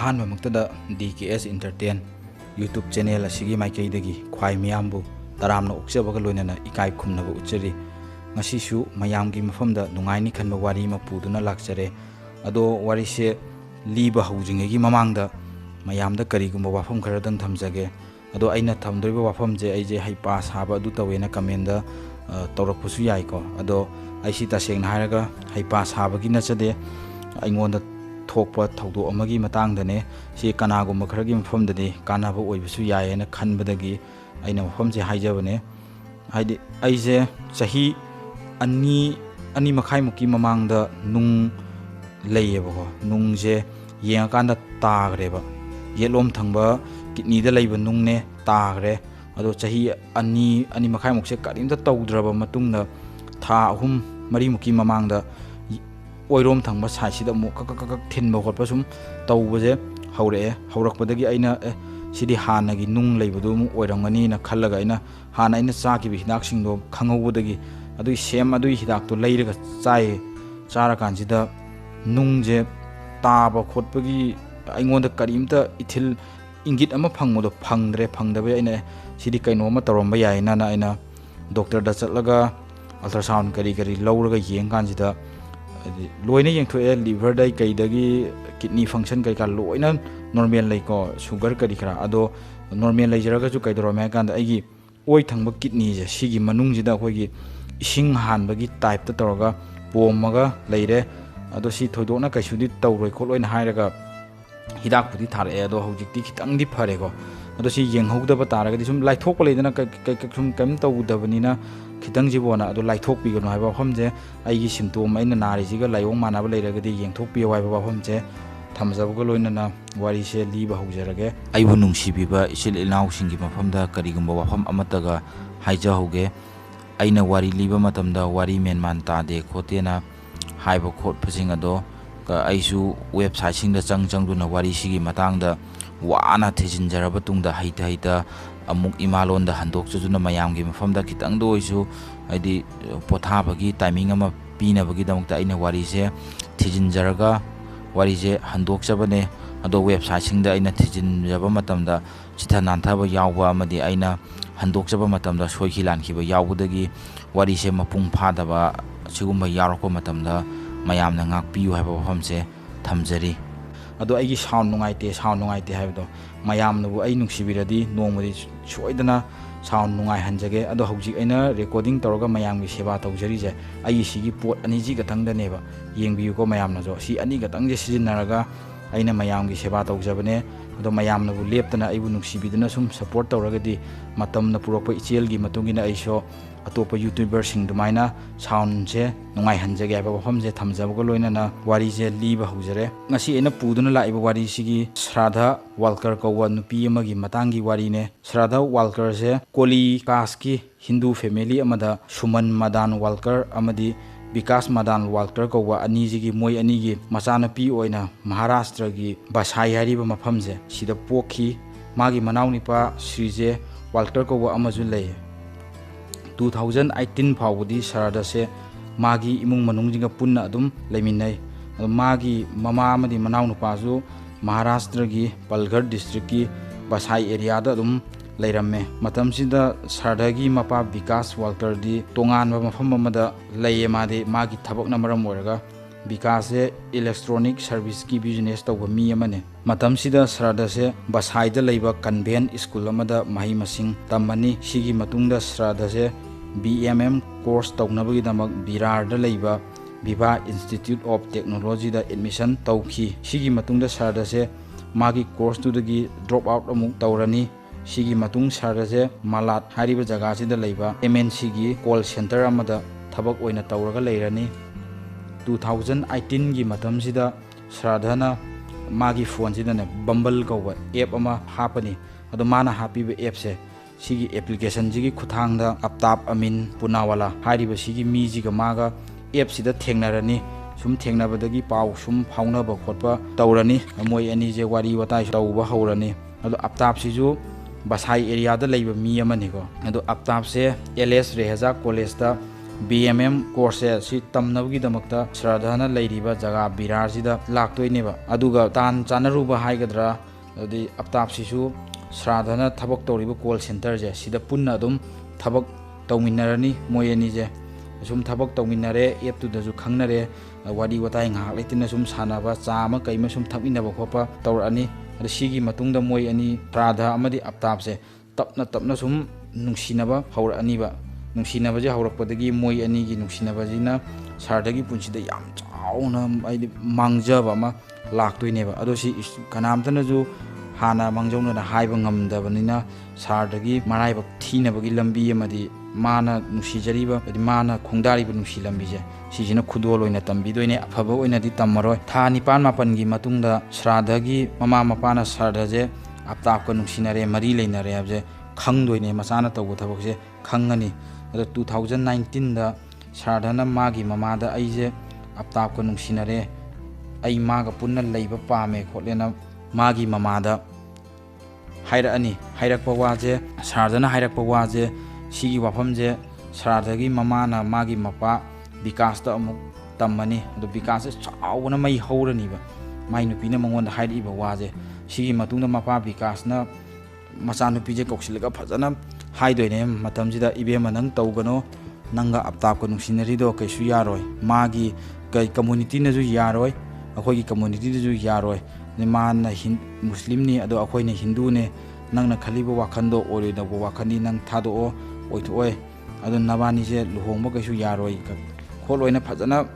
ꯑꯍꯥꯟꯕꯃꯛꯇꯗ DKS Entertain YouTube channel asigi maikaidagi khwai miyambu taramna okjabaga loinana ikai khumnaba uchari ngasisu mayamgi mafamda nungaini khanba wari ma puduna lakjare ado warise liba haujingegi mamangda mayamda karigumba wafam kharadang thamjage ado aina thamdriba wafamje aije haipa saba adu tawena kamenda tawrakpusu yaiko ado aisi tasengna haraga haipa sabagi nachade aingonda thokpa thawdo amagi matangdane si kanagumba kharagi mafamdadi kanaba oibusu yaena khanbadagi aina mafamje haijabane haidi aije chahi ani makhai muki mamangda nung layebako nungje yengakanda tagreba yelom thangba kidney da laiba nungne tagre ado chahi ani makhai mukse karimta tawdraba matungna tha ahum mari muki mamangda oirom thangba saisida mu kak thinba khotpa sum tawbaje haurakpadagi aina sidi hanagi nung laibadu mu oirangani na khallaga aina hana aina chaki bi hidak singdo khangawudagi adu sem adu hidak to leiraga chai chara kanjida nungje taba khotpagi aingonda karimta ithil ingit ama phangmodo phangdabe aina sidi kaino ma taromba yaina na aina doctor da chatlaga ultrasound kari lawraga yeng kanjida loina yengthoe liver dai kaidagi kidney function kai ka loina normal lai ko sugar kari khara ado normal lai jaraga chu kaidoro me kan aigi oi thangba kidney je sigi manung jida khoigi ising hanbagi type ta toroga pomaga leire ado si thoidona kaisudi tawroi kholoina hairaga hidak pudi thare ado hojikti khitang di phare ko ado si yenghogdaba taraga sum laithok leidana kai sum kam tawdabanina khitang jibona ado laithok pi gano haiba famje aigi symptom aina nari jiga layong manaba leiragadi yengthok pi haiba famje thamjabuga loinana wari se liba haujarage aibu nungsibiba isil ilau singi mafamda karigumba wafam amataga haija hoge aina wari liba matamda wari menman tade khotena haiba khot phasing ado aisu website singda changduna wari sigi matangda wana thejinjaraba tungda haita amuk imalonda handok chujuna mayamgi mafamda kitang do isu aidi pothabagi timing ama pinabagi damukta aina wari se thejinjaraga wari je handok chabane ado website singda aina thejinjaba matamda chitha nanthaba yawba amadi aina handok chaba matamda soikhi lankhiba yawbudagi wari se mapung phadaba sigumba yarokko matamda mayamna ngakpiyu haiba wafamse thamjari ado aigi sound nungaite haibdo mayamnabu ai nungsibiradi nongmadi soidana sound nungai hanjage ado hojik aina recording tawraga mayamgi seba tawjari je ai sigi pot ani ji gatangda neba yengbiyu ko mayamna jo si ani gatang je sijinaraga aina mayamgi seba tawjabane ado mayamnabu leptana aibu nungsibidana sum support tawragadi matamna purokpa ichelgi matungina aisho atopa youtuber sing dumaina sound je nungai hanjage haiba wafamje thamjabuga loinana wari je liba hujare ngasi ena puduna laiba wari sigi Shraddha Walkar kawa nupi amagi matangi wari ne Shraddha Walkar je koli kaski Hindu family amada Suman Madan Walkar amadi Vikas Madan Walkar kawa ani jigi moi ani gi machana pi oina Maharashtra gi Basai hariba mafamje sida pokhi magi manaunipa Srije Walkar kawa amaju lei 2018 फावदी Shraddha से मागी इमुंग मनुंगजिंगा पुन्ना अदुम लेमिनೈ मागी mama अमदी मनाउ नुपाजु Maharashtra की पलघर district की बसाई area दा अदुम लेरम्मे मतमसिदा Shraddha की मपा विकास walker दी तोंगान मफम अमदा लेये मादे मागी थबक नमरम ओरगा विकास से इलेक्ट्रॉनिक सर्विस की बिजनेस तौबा मी अमने मतमसिदा Shraddha से बसाई दा लेबा कन्वेंट स्कूल अमदा माही मसिंग तमनी सिगी मतुंगदा Shraddha से BMM course तौनबगी दमक बिरार दा लेबा विभा इंस्टीट्यूट ऑफ टेक्नोलॉजी दा एडमिशन तौखी सिगी मतुंगदा Shraddha से मागी कोर्स तुदगी ड्रॉप आउट अमुक तौरनी सिगी मतुंग Shraddha से मालाट हारिबा जगह सिदा लेबा MNC गी कॉल सेंटर अमदा थबक ओइना तौरगा लेरनी 2018 की मतम सिदा Shraddha ना मागी फोन सिदा ने बम्बल कौवा एप अमा हापनी अदो माना हापीबे एप से सिगी एप्लीकेशन जिगी खुथांगदा अपताप अमीन पुनावाला हारिबा सिगी मी जिगा मागा एप सिदा थेंगनारनी सुम थेंगनाबदगी पाउ सुम फाउनाबा खोटपा तौरनी मोय अनि जे वारी वताइ तौबा हौरनी अदो अपताप सिजु बसाई एरिया दा लेबा मी अमनी को अदो अपताप से LS रेहजा कॉलेज दा BMM course si tamnabagidamagta Shraddhana leiriba jaga Birarsida laktoineba aduga tan chanaruba haigadra adi aptapsisu Shraddhana thabak toriba call center je sida punna adum thabak tawminarani moyani je sum thabak tawminare app tu dasu khangnare wadi watai ngak leitina sum sanaba chama kaima sum thaminaba khopa tawrani adi sigi matungda moy ani Shraddha amadi aptapse tapna sum nungsinaba haurani ba nungsinaba je haurakpadagi moy ani gi nungsinaba jina Shraddhagi punsida yam chauna aidi mangjaba ma laktoineba ado si kanamtana ju hana mangjongna na haiba ngamdabanina Shraddhagi maraibak thinabagi lambi amadi mana nungsijariba adi mana khongdariba nungsi lambi je sijina khudol oina tambidoine afaba oina di tammaroi tha nipan mapan gi matungda Shraddhagi mama mapana Shraddha je aptapka nungsinare mari leinare habje khangdoine masana tawbu thabakse khangani ado 2019 da Shraddhana magi mamada aije aptapka nungsinare ai maga punna leiba pame khotlena magi mamada hairani hairakpa waje Shraddhana hairakpa waje sigi wafamje Shraddhagi mamana magi mapa Bikasta amuk tammani ado Bikasa chawana mai haurani ba mai nupina mangonda hairiba waje sigi matungda mapa Bikasna machanupi je koksilga phajana haidoine matamjida ibema nang tawgano nanga aptapka nungsinarido kaisu yaroi magi kai community na ju yaroi akhoi gi community ju yaroi ni man muslim ni ado akhoi ne hindu ne nangna khaliba wakhando orida bo wakhani nang thado o oithoi ado nabani je luhongba kaisu yaroi kholoina phajana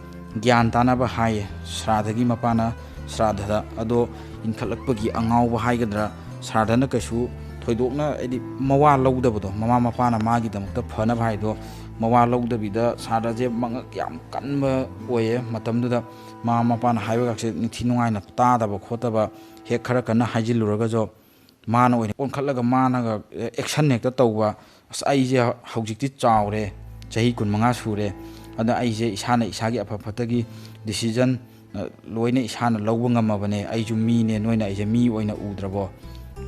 gyan tana ba hai Shraddhagi mapana Shraddha ado inkhalakpagi angawba haigadra Shraddhana kaisu thoidokna edi mawa lawdabado mama mapana magi damakta phana bhaido mawa lawdabida Shraddha je mangak yam kanba oye matamduda mama mapana haiba gakse nithi nungaina tadaba khotaba he khara kana hajiluraga jo mana oine onkhallaga mana ga action hekta tawba as aije haujikti chawre chahi 15 sure ada aije isana isagi apaphatagi decision loina isana lawba ngamabane aiju mi ne noina aije mi oina udrabo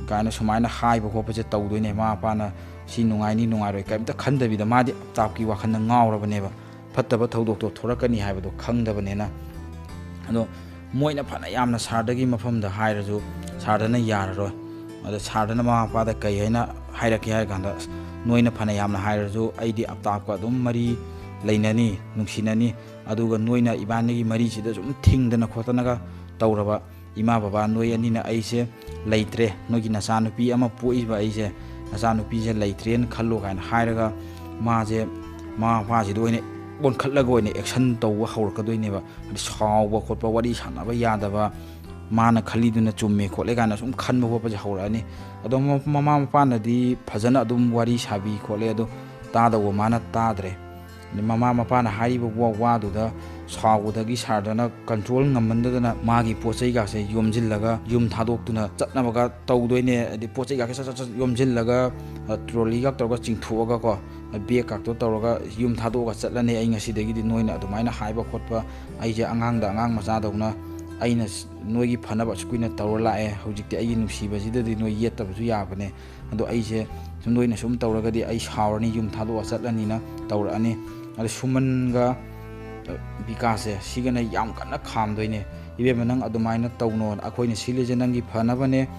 kana sumaina haiba khopaje tawdoine ma pana si nungaini nungaroi kaimta khandabida madi aptapki wakhana ngawrabaneba phattaba thodok to thorakani haibado khangdabanena ado moina phana yamna Shraddhagi mafamda hairaju Shraddhana yararoi ada Shraddhana ma pada kai haina hairaki hai ganda noina phana yamna hairaju aidi aptapka dum mari leinani nungsinani aduga noina ibanigi mari sida sum thingdana khotanaga tawraba ima baba noi anina aise leitre nogi nasanupi ama poiba aise nasanupi je leitren khallo kain hairaga maje ma phaji doine bon khallaga oine action tawwa hawrkadoineba adi sawba khotpa wari sanaba yadaba mana khaliduna chumme khole kana sum khanba hopa je hawrani ado mama mapana di phajana adum wari sabi khole ado tadawa mana tadre ni mama mapana hariba waduda sawudagi Shraddhana control ngamandana magi pochai ga se yomjillaga yum thadoktuna chatnabaga tawdoine adi pochai ga sa yomjillaga trolley ga tawga chingthuaga ko bag ka to tawga yum thadoga chatlane ai ngasidagi di noina adumaina haiba khotpa aije angangda angang macha dawna aina noigi phanaba skuina tawrala e hojikti ai nusiba jidadi noi yettabu yabane ado aije sum noina sum tawragadi ai shawrani yum thado chatlani na tawrani ade sumanga Bikase sigana yam kana khamdoine ibe manang adumaina tawno akhoina sileje nangi phanabane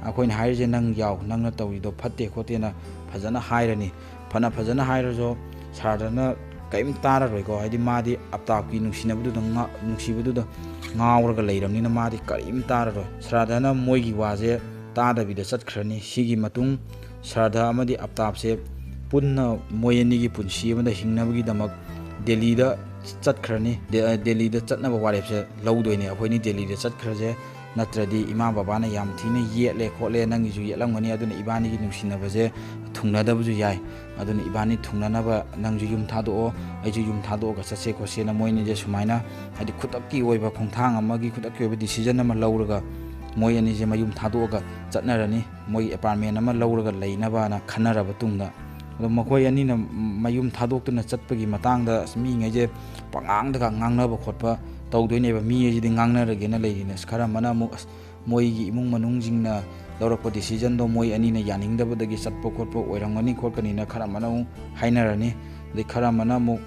akhoina haije nang yaw nangna tawido phatte khotena phajana hairani phajana hairajo Shraddhana kaim tara roiko haidi madi aptapki nungsinabudu nungsibudu ngawraga leiramnina madi karim tara ro Shraddhana moigi waje tadabida chatkhrani sigi matung Shraddha amadi aptapse punna moyani gi punsi amada hingnabagi damak Delhi da chatkhrani Delhi da chatnaba warepse lawdoine akhoini Delhi da chatkhrje natradi ima babana yam thina yetle khole nangi ju yelamgani aduna ibani gi nungsinabaje thungnadabuju yai aduna ibani thungnanaba nangju yum thado aiju yum thado ga chatse khosena moini je sumaina adi khutakki oiba khongthang amagi khutakki oiba decision ama lawraga moi ani je mayum thado ga chatnarani moi apartment ama lawraga leinaba na khanaraba tungda makoi ani na mayum thadokna chatpagi matangda mi ngeje pangangda ngangnaba khotpa tawdoineba mi ejidi ngangnaragena leirina khara mana mu moigi imung manungjingna lawrakpa decision do moi ani na yaningdabadagi chatpa khotpa oirangani khotkani na khara mana hainarani de khara mana mu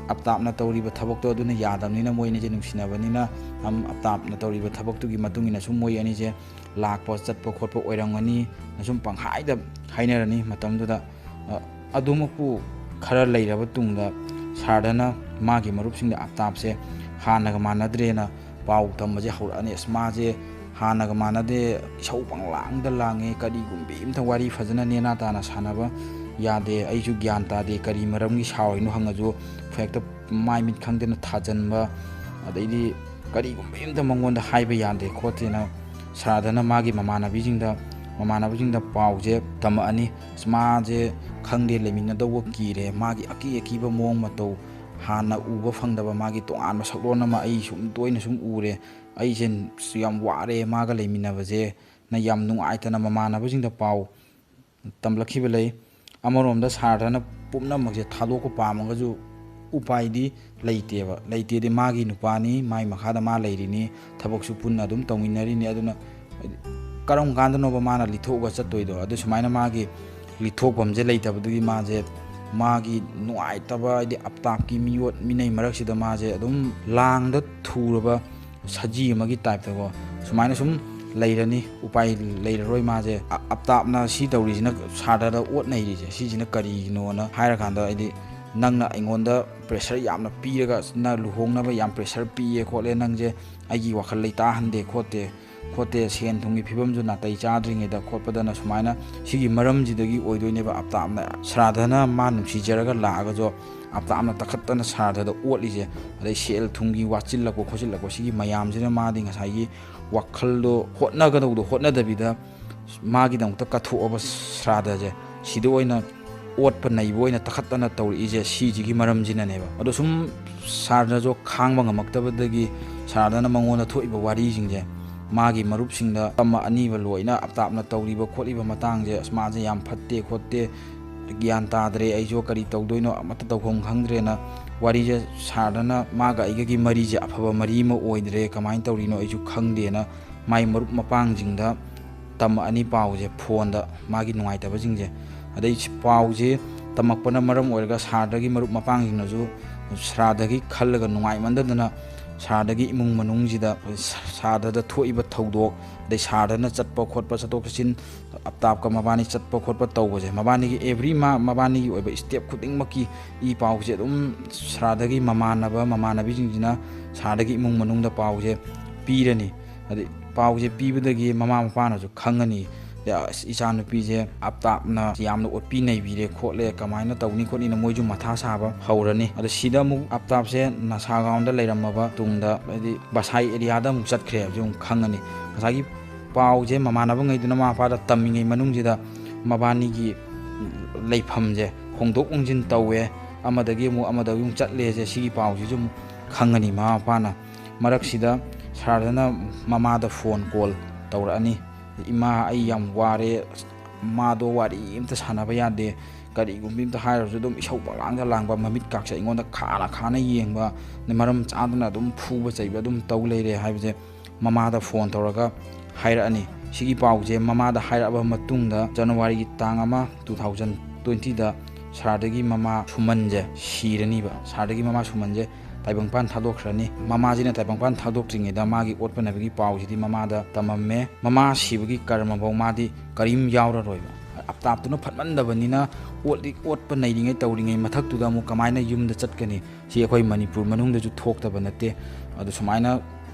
ꯑꯞꯇꯥꯞꯅ ꯇꯧꯔꯤꯕ ꯊꯕꯛꯇꯣ ꯑꯗꯨꯅ ꯌꯥꯗꯕꯅꯤꯅ ꯃꯣꯏ ꯑꯅꯤꯁꯦ ꯅꯨꯡꯁꯤꯅꯕꯅꯤꯅ ꯑꯞꯇꯥꯞꯅ ꯇꯧꯔꯤꯕ ꯊꯕꯛꯇꯨꯒꯤ ꯃꯇꯨꯡ ꯏꯟꯅ ꯁꯨꯝ ꯃꯣꯏ ꯑꯅꯤꯁꯦ ꯂꯥꯛꯄ ꯆꯠꯄ ꯈꯣꯠꯄ ꯑꯣꯏꯔꯝꯒꯅꯤ ꯁꯨꯝ ꯄꯪꯍꯥꯏꯗ ꯍꯥꯏꯅꯔꯅꯤ ꯃꯇꯝꯗꯨꯗ ꯑꯗꯨꯃꯛꯄꯨ ꯈꯔ ꯂꯩꯔꯕ ꯇꯨꯡꯗ ꯁꯥꯔꯗꯅ ꯃꯥꯒꯤ ꯃꯔꯨꯞꯁꯤꯡꯗ ꯑꯞꯇꯥꯞꯁꯦ ꯍꯥꯟꯅꯒ ꯃꯥꯟꯅꯗ꯭ꯔꯦꯅ ꯄꯥꯎ ꯇꯝꯕꯁꯦ ꯍꯧꯔꯛꯑꯅꯤ ꯃꯥꯁꯦ ꯍꯥꯟꯅꯒ ꯃꯥꯟꯅꯗꯦ ꯏꯁꯧ ꯄꯪꯂꯥꯡꯗ ꯂꯥꯡꯉꯦ ꯀꯔꯤꯒꯨꯝꯕ ꯑꯝꯇ ꯋꯥꯔꯤ ꯐꯖꯅ ꯅꯦꯅꯥ ꯇꯥꯅ ꯁꯥꯟꯅꯕ ꯌꯥꯗꯦ ꯑꯩꯁꯨ ꯒ꯭ꯌꯥꯟ ꯇꯥꯗꯦ ꯀꯔꯤ ꯃꯔꯝꯒꯤ ꯁꯥꯎꯔꯤꯅꯣ ꯍꯪꯉꯁꯨ ꯍꯦꯛꯇ ꯃꯥꯏ ꯃꯤꯠ ꯈꯪꯗꯅ ꯊꯥꯖꯟꯕ ꯑꯗꯩꯗꯤ ꯀꯔꯤꯒꯨꯝꯕ ꯑꯝꯇ ꯃꯉꯣꯟꯗ ꯍꯥꯏꯕ ꯌꯥꯗꯦ ꯈꯣꯠꯇꯦꯅ ꯁꯥꯔꯗꯅ ꯃꯥꯒꯤ ꯃꯃꯥꯟꯅꯕꯁꯤꯡꯗ ꯄꯥꯎꯁꯦ ꯇꯝꯃꯛꯑꯅꯤ ꯃꯥꯁꯦ ꯈꯪꯗꯦ ꯂꯩꯃꯤꯟꯅꯗꯧꯕ ꯀꯤꯔꯦ ꯃꯥꯒꯤ ꯑꯀꯤꯕ ꯃꯑꯣꯡ ꯃꯇꯧ ꯍꯥꯟꯅ ꯎꯕ ꯐꯪꯗꯕ ꯃꯥꯒꯤ ꯇꯣꯉꯥꯟꯕ ꯁꯛꯂꯣꯟ ꯑꯃ ꯑꯩ ꯇꯣꯏꯅ ꯎꯔꯦ ꯑꯩꯁꯦ ꯌꯥꯝ ꯋꯥꯔꯦ ꯃꯥꯒ ꯂꯩꯃꯤꯟꯅꯕꯁꯦ ꯅ ꯌꯥꯝ ꯅꯨꯡꯉꯥꯏꯇꯅ ꯃꯃꯥꯟꯅꯕꯁꯤꯡꯗ ꯄꯥꯎ ꯇꯝꯂꯛꯈꯤꯕ ꯂꯩ ꯑꯃꯔꯣꯝꯗ ꯁꯥꯔꯗꯅ ꯄꯨꯝꯅꯃꯛꯁꯦ ꯊꯥꯗꯣꯛꯄ ꯄꯥꯝꯃꯒꯁꯨ ꯎꯄꯥꯏꯗꯤ ꯂꯩꯇꯦꯗꯤ ꯃꯥꯒꯤ ꯅꯨꯄꯥꯅꯤ ꯃꯥꯒꯤ ꯃꯈꯥꯗ ꯃꯥ ꯂꯩꯔꯤꯅꯤ ꯊꯕꯛꯁꯨ ꯄꯨꯟꯅ ꯑꯗꯨꯝ ꯇꯧꯃꯤꯟꯅꯔꯤꯅꯤ ꯑꯗꯨꯅ ꯀꯔꯝ ꯀꯥꯟꯗꯅꯣꯕ ꯃꯥꯅ ꯂꯤꯊꯣꯛꯑꯒ ꯆꯠꯇꯣꯏꯗꯣ ꯑꯗꯨ ꯁꯨꯃꯥꯏꯅ ꯃꯥꯒꯤ ꯂꯤꯊꯣꯛꯐꯝꯁꯦ ꯂꯩꯇꯕꯗꯨꯒꯤ ꯃꯥꯁꯦ ꯃꯥꯒꯤ ꯅꯨꯡꯉꯥꯏꯇꯕ ꯍꯥꯏꯗꯤ ꯑꯞꯇꯥꯞꯀꯤ ꯃꯤꯅꯩ ꯃꯔꯛꯁꯤꯗ ꯃꯥꯁꯦ ꯑꯗꯨꯝ ꯂꯥꯡꯗ ꯊꯨꯔꯕ ꯁꯖꯤ ꯑꯃꯒꯤ ꯇꯥꯏꯞꯇꯀꯣ ꯁꯨꯃꯥꯏꯅ ꯁꯨꯝ ꯂꯩꯔꯅꯤ ꯎꯄꯥꯏ ꯂꯩꯔꯔꯣꯏ ꯃꯥꯁꯦ ꯑꯞꯇꯥꯞꯅ ꯁꯤ ꯇꯧꯔꯤꯁꯤꯅ ꯁꯥꯔꯗꯗ ꯑꯣꯠꯅꯩꯔꯤꯁꯦ ꯁꯤꯁꯤꯅ ꯀꯔꯤꯒꯤꯅꯣꯅ ꯍꯥꯏꯔꯀꯥꯟꯗ ꯍꯥꯏꯗꯤ ꯅꯪꯅ ꯑꯩꯉꯣꯟꯗ ꯄ꯭ꯔꯦꯁꯔ ꯌꯥꯝꯅ ꯄꯤꯔꯒ ꯂꯨꯍꯣꯡꯅꯕ ꯌꯥꯝ ꯄ꯭ꯔꯦꯁꯔ ꯄꯤꯌꯦ ꯈꯣꯠꯂꯦ ꯅꯪꯁꯦ ꯑꯩꯒꯤ ꯋꯥꯈꯜ ꯂꯩꯇꯥꯍꯟꯗꯦ ꯈꯣꯠꯇꯦ ꯁꯦꯟ ꯊꯨꯝꯒꯤ ꯐꯤꯕꯝꯁꯨ ꯅꯥꯇꯩ ꯆꯥꯗ꯭ꯔꯤꯉꯩꯗ ꯈꯣꯠꯄꯗꯅ ꯁꯨꯃꯥꯏꯅ ꯁꯤꯒꯤ ꯃꯔꯝꯁꯤꯗꯒꯤ ꯑꯣꯏꯗꯣꯏꯅꯦꯕ ꯑꯞꯇꯥꯞꯅ ꯁ꯭ꯔꯥꯗꯅ ꯃꯥ ꯅꯨꯡꯁꯤꯖꯔꯒ ꯂꯥꯛꯑꯒꯁꯨ ꯑꯞꯇꯥꯞꯅ ꯇꯛꯈꯠꯇꯅ ꯁ꯭ꯔꯥꯗꯗ ꯑꯣꯠꯂꯤꯁꯦ ꯑꯗꯩ ꯁꯦꯜ ꯊꯨꯝꯒꯤ ꯋꯥꯠꯆꯤꯜꯂꯛꯄ ꯈꯣꯠꯆꯤꯜꯂꯛꯄ ꯁꯤꯒꯤ ꯃꯌꯥꯝꯁꯤꯅ ꯃꯥꯗꯤ ꯉꯁꯥꯏꯒꯤ ꯋꯥꯈꯜꯗꯣ ꯍꯣꯠꯅꯒꯗꯧꯗꯣ ꯍꯣꯠꯅꯗꯕꯤꯗ ꯃꯥꯒꯤꯗꯃꯛꯇ ꯀꯠꯊꯣꯛꯑꯕ ꯁ꯭ꯔꯥꯗꯁꯦ ꯁꯤꯗ ꯑꯣꯏꯅ ꯑꯣꯠꯄ ꯅꯩꯕ ꯑꯣꯏꯅ ꯇꯛꯈꯠꯇꯅ ꯇꯧꯔꯛꯏꯁꯦ ꯁꯤꯁꯤꯒꯤ ꯃꯔꯝꯁꯤꯅꯅꯦꯕ ꯑꯗꯣ ꯁꯨꯝ ꯁꯥꯔꯗꯁꯨ ꯈꯥꯡꯕ ꯉꯝꯃꯛꯇꯕꯗꯒꯤ ꯁꯥꯔꯗꯅ ꯃꯉꯣꯟꯗ ꯊꯣꯛꯏꯕ ꯋꯥꯔꯤꯁꯤꯡꯁꯦ ꯃꯥꯒꯤ ꯃꯔꯨꯞꯁꯤꯡꯗ ꯑꯅꯤꯕ ꯂꯣꯏꯅ ꯑꯞꯇꯥꯞꯅ ꯇꯧꯔꯤꯕ ꯈꯣꯠꯂꯤꯕ ꯃꯇꯥꯡꯁꯦ ꯃꯥꯁꯦ ꯌꯥꯝ ꯐꯠꯇꯦ ꯈꯣꯠꯇꯦ ꯒ꯭ꯌꯥꯟ ꯇꯥꯗ꯭ꯔꯦ ꯑꯩꯁꯨ ꯀꯔꯤ ꯇꯧꯗꯣꯏꯅꯣ ꯑꯃꯠꯇ ꯇꯧꯐꯝ ꯈꯪꯗ꯭ꯔꯦꯅ ꯋꯥꯔꯤꯁꯦ ꯁꯥꯔꯗꯅ ꯃꯥꯒ ꯑꯩꯒꯒꯤ ꯃꯔꯤꯁꯦ ꯑꯐꯕ ꯃꯔꯤ ꯑꯃ ꯑꯣꯏꯗ꯭ꯔꯦ ꯀꯃꯥꯏꯅ ꯇꯧꯔꯤꯅꯣ ꯑꯩꯁꯨ ꯈꯪꯗꯦꯅ ꯃꯥꯒꯤ ꯃꯔꯨꯞ ꯃꯄꯥꯡꯁꯤꯡꯗ ꯇꯝꯃꯛꯑꯅꯤ ꯄꯥꯎꯁꯦ ꯐꯣꯟꯗ ꯃꯥꯒꯤ ꯅꯨꯡꯉꯥꯏꯇꯕꯁꯤꯡꯁꯦ ꯑꯗꯩ ꯄꯥꯎꯁꯦ ꯇꯝꯃꯛꯄꯅ ꯃꯔꯝ ꯑꯣꯏꯔꯒ ꯁꯥꯔꯗꯒꯤ ꯃꯔꯨꯞ ꯃꯄꯥꯡꯁꯤꯡꯅꯁꯨ ꯁ꯭ꯔꯥꯗꯒꯤ ꯈꯜꯂꯒ ꯅꯨꯡꯉꯥꯏꯃꯟꯗꯗꯅ ꯁꯥꯔꯗꯒꯤ ꯏꯃꯨꯡ ꯃꯅꯨꯡꯁꯤꯗ ꯁꯥꯔꯗꯗ ꯊꯣꯛꯏꯕ ꯊꯧꯗꯣꯛ ꯑꯗꯩ ꯁꯥꯔꯗꯅ ꯆꯠꯄ ꯈꯣꯠꯄ ꯆꯠꯊꯣꯛ ꯆꯠꯁꯤꯟ ꯑꯞꯇꯥꯞꯀ ꯃꯕꯥꯅꯤ ꯆꯠꯄ ꯈꯣꯠꯄ ꯇꯧꯕꯁꯦ ꯃꯕꯥꯅꯤꯒꯤ ꯃꯕꯥꯅꯤꯒꯤ ꯑꯣꯏꯕ ꯁ꯭ꯇꯦꯞ ꯈꯨꯗꯤꯡꯃꯛꯀꯤ ꯄꯥꯎꯁꯦ ꯑꯗꯨꯝ ꯁꯥꯔꯗꯒꯤ ꯃꯃꯥꯟꯅꯕꯤꯁꯤꯡꯁꯤꯅ ꯁꯥꯔꯗꯒꯤ ꯏꯃꯨꯡ ꯃꯅꯨꯡꯗ ꯄꯥꯎꯁꯦ ꯄꯤꯔꯅꯤ ꯑꯗꯩ ꯄꯥꯎꯁꯦ ꯄꯤꯕꯗꯒꯤ ꯃꯃꯥ ꯃꯄꯥꯅꯁꯨ ꯈꯪꯉꯅꯤ ꯏꯆꯥ ꯅꯨꯄꯤꯁꯦ ꯑꯞꯇꯥꯞꯅ ꯌꯥꯝꯅ ꯑꯣꯠꯄꯤ ꯅꯩꯕꯤꯔꯦ ꯈꯣꯠꯂꯦ ꯀꯃꯥꯏꯅ ꯇꯧꯅꯤ ꯈꯣꯠꯅꯤꯅ ꯃꯣꯏꯁꯨ ꯃꯊꯥ ꯁꯥꯕ ꯍꯧꯔꯅꯤ ꯑꯗꯣ ꯁꯤꯗ ꯑꯃꯨꯛ ꯑꯞꯇꯥꯞꯁꯦ ꯅꯁꯥꯒꯥꯎꯟꯗ ꯂꯩꯔꯝꯃꯕ ꯇꯨꯡꯗ ꯍꯥꯏꯗꯤ ꯕꯁꯥꯏ ꯑꯦꯔꯤꯌꯥꯗ ꯑꯃꯨꯛ ꯆꯠꯈ꯭ꯔꯦ ꯍꯥꯏꯕꯁꯦ ꯑꯃꯨꯛ ꯈꯪꯉꯅꯤ ꯉꯁꯥꯏꯒꯤ ꯄꯥꯎꯁꯦ ꯃꯃꯥꯟꯅꯕꯉꯩꯗꯨꯅ ꯃꯃꯥ ꯃꯄꯥꯗ ꯇꯝꯃꯤꯉꯩ ꯃꯅꯨꯡꯁꯤꯗ ꯃꯕꯥꯅꯤꯒꯤ ꯂꯩꯐꯝꯁꯦ ꯍꯣꯡꯗꯣꯛ ꯍꯣꯡꯖꯤꯟ ꯇꯧꯋꯦ ꯑꯃꯗꯒꯤ ꯑꯃꯨꯛ ꯆꯠꯂꯦꯁꯦ ꯁꯤꯒꯤ ꯄꯥꯎꯁꯤꯁꯨ ꯑꯃꯨꯛ ꯈꯪꯉꯅꯤ ꯃꯃꯥ ꯃꯄꯥꯅ ꯃꯔꯛꯁꯤꯗ ꯁꯥꯔꯗꯅ ꯃꯃꯥꯗ ꯐꯣꯟ ꯀꯣꯜ ꯇꯧꯔꯛꯑꯅꯤ ꯏꯃꯥ ꯑꯩ ꯌꯥꯝ ꯋꯥꯔꯦ ꯃꯥꯗꯣ ꯋꯥꯔꯤ ꯑꯝꯇ ꯁꯥꯟꯅꯕ ꯌꯥꯗꯦ ꯀꯔꯤꯒꯨꯝꯕ ꯑꯝꯇ ꯍꯥꯏꯔꯁꯨ ꯑꯗꯨꯝ ꯏꯁꯧ ꯄꯪꯂꯥꯡꯗ ꯂꯥꯡꯕ ꯃꯃꯤꯠ ꯀꯥꯛꯁꯦ ꯑꯩꯉꯣꯟꯗ ꯈꯥꯅ ꯌꯦꯡꯕ ꯃꯔꯝ ꯆꯥꯗꯅ ꯑꯗꯨꯝ ꯐꯨꯕ ꯆꯩꯕ ꯑꯗꯨꯝ ꯇꯧ ꯂꯩꯔꯦ ꯍꯥꯏꯕꯁꯦ ꯃꯃꯥꯗ ꯐꯣꯟ ꯇꯧꯔꯒ ꯍꯥꯏꯔꯛꯑꯅꯤ ꯁꯤꯒꯤ ꯄꯥꯎꯁꯦ ꯃꯃꯥꯗ ꯍꯥꯏꯔꯛꯑꯕ ꯃꯇꯨꯡꯗ ꯖꯅꯋꯥꯔꯤꯒꯤ ꯇꯥꯡ 1 2020ꯗ ꯁꯥꯔꯗꯒꯤ ꯃꯃꯥ ꯁꯨꯃꯟꯁꯦ ꯁꯤꯔꯅꯤꯕ ꯁꯥꯔꯗꯒꯤ ꯃꯃꯥ ꯁꯨꯃꯟꯁꯦ ꯇꯥꯏꯕꯪꯄꯥꯟ ꯊꯥꯗꯣꯛꯈ꯭ꯔꯅꯤ ꯃꯃꯥꯁꯤꯅ ꯇꯥꯏꯕꯪꯄꯥꯟ ꯊꯥꯗꯣꯛꯇ꯭ꯔꯤꯉꯩꯗ ꯃꯥꯒꯤ ꯑꯣꯠꯄ ꯅꯩꯕꯒꯤ ꯄꯥꯎꯁꯤꯗꯤ ꯃꯃꯥꯗ ꯇꯝꯃꯝꯃꯦ ꯃꯃꯥ ꯁꯤꯕꯒꯤ ꯀꯔꯃꯐꯥꯎ ꯃꯥꯗꯤ ꯀꯔꯤꯝ ꯌꯥꯎꯔꯔꯣꯏꯕ ꯑꯞꯇꯥꯞꯇꯨꯅ ꯐꯠꯃꯟꯗꯕꯅꯤ나 ꯑꯣꯠꯄ ꯅꯩꯔꯤꯉꯩ ꯇꯧꯔꯤꯉꯩ ꯃꯊꯛꯇꯨꯗ ꯑꯃꯨꯛ ꯀꯃꯥꯏꯅ ꯌꯨꯝꯗ ꯆꯠꯀꯅꯤ ꯁꯤ ꯑꯩꯈꯣꯏ ꯃꯅꯤꯄꯨꯔ ꯃꯅꯨꯡꯗꯁꯨ ꯊꯣꯛꯇꯕ ꯅꯠꯇꯦ ꯑꯗꯨ ꯁꯨꯃꯥꯏꯅ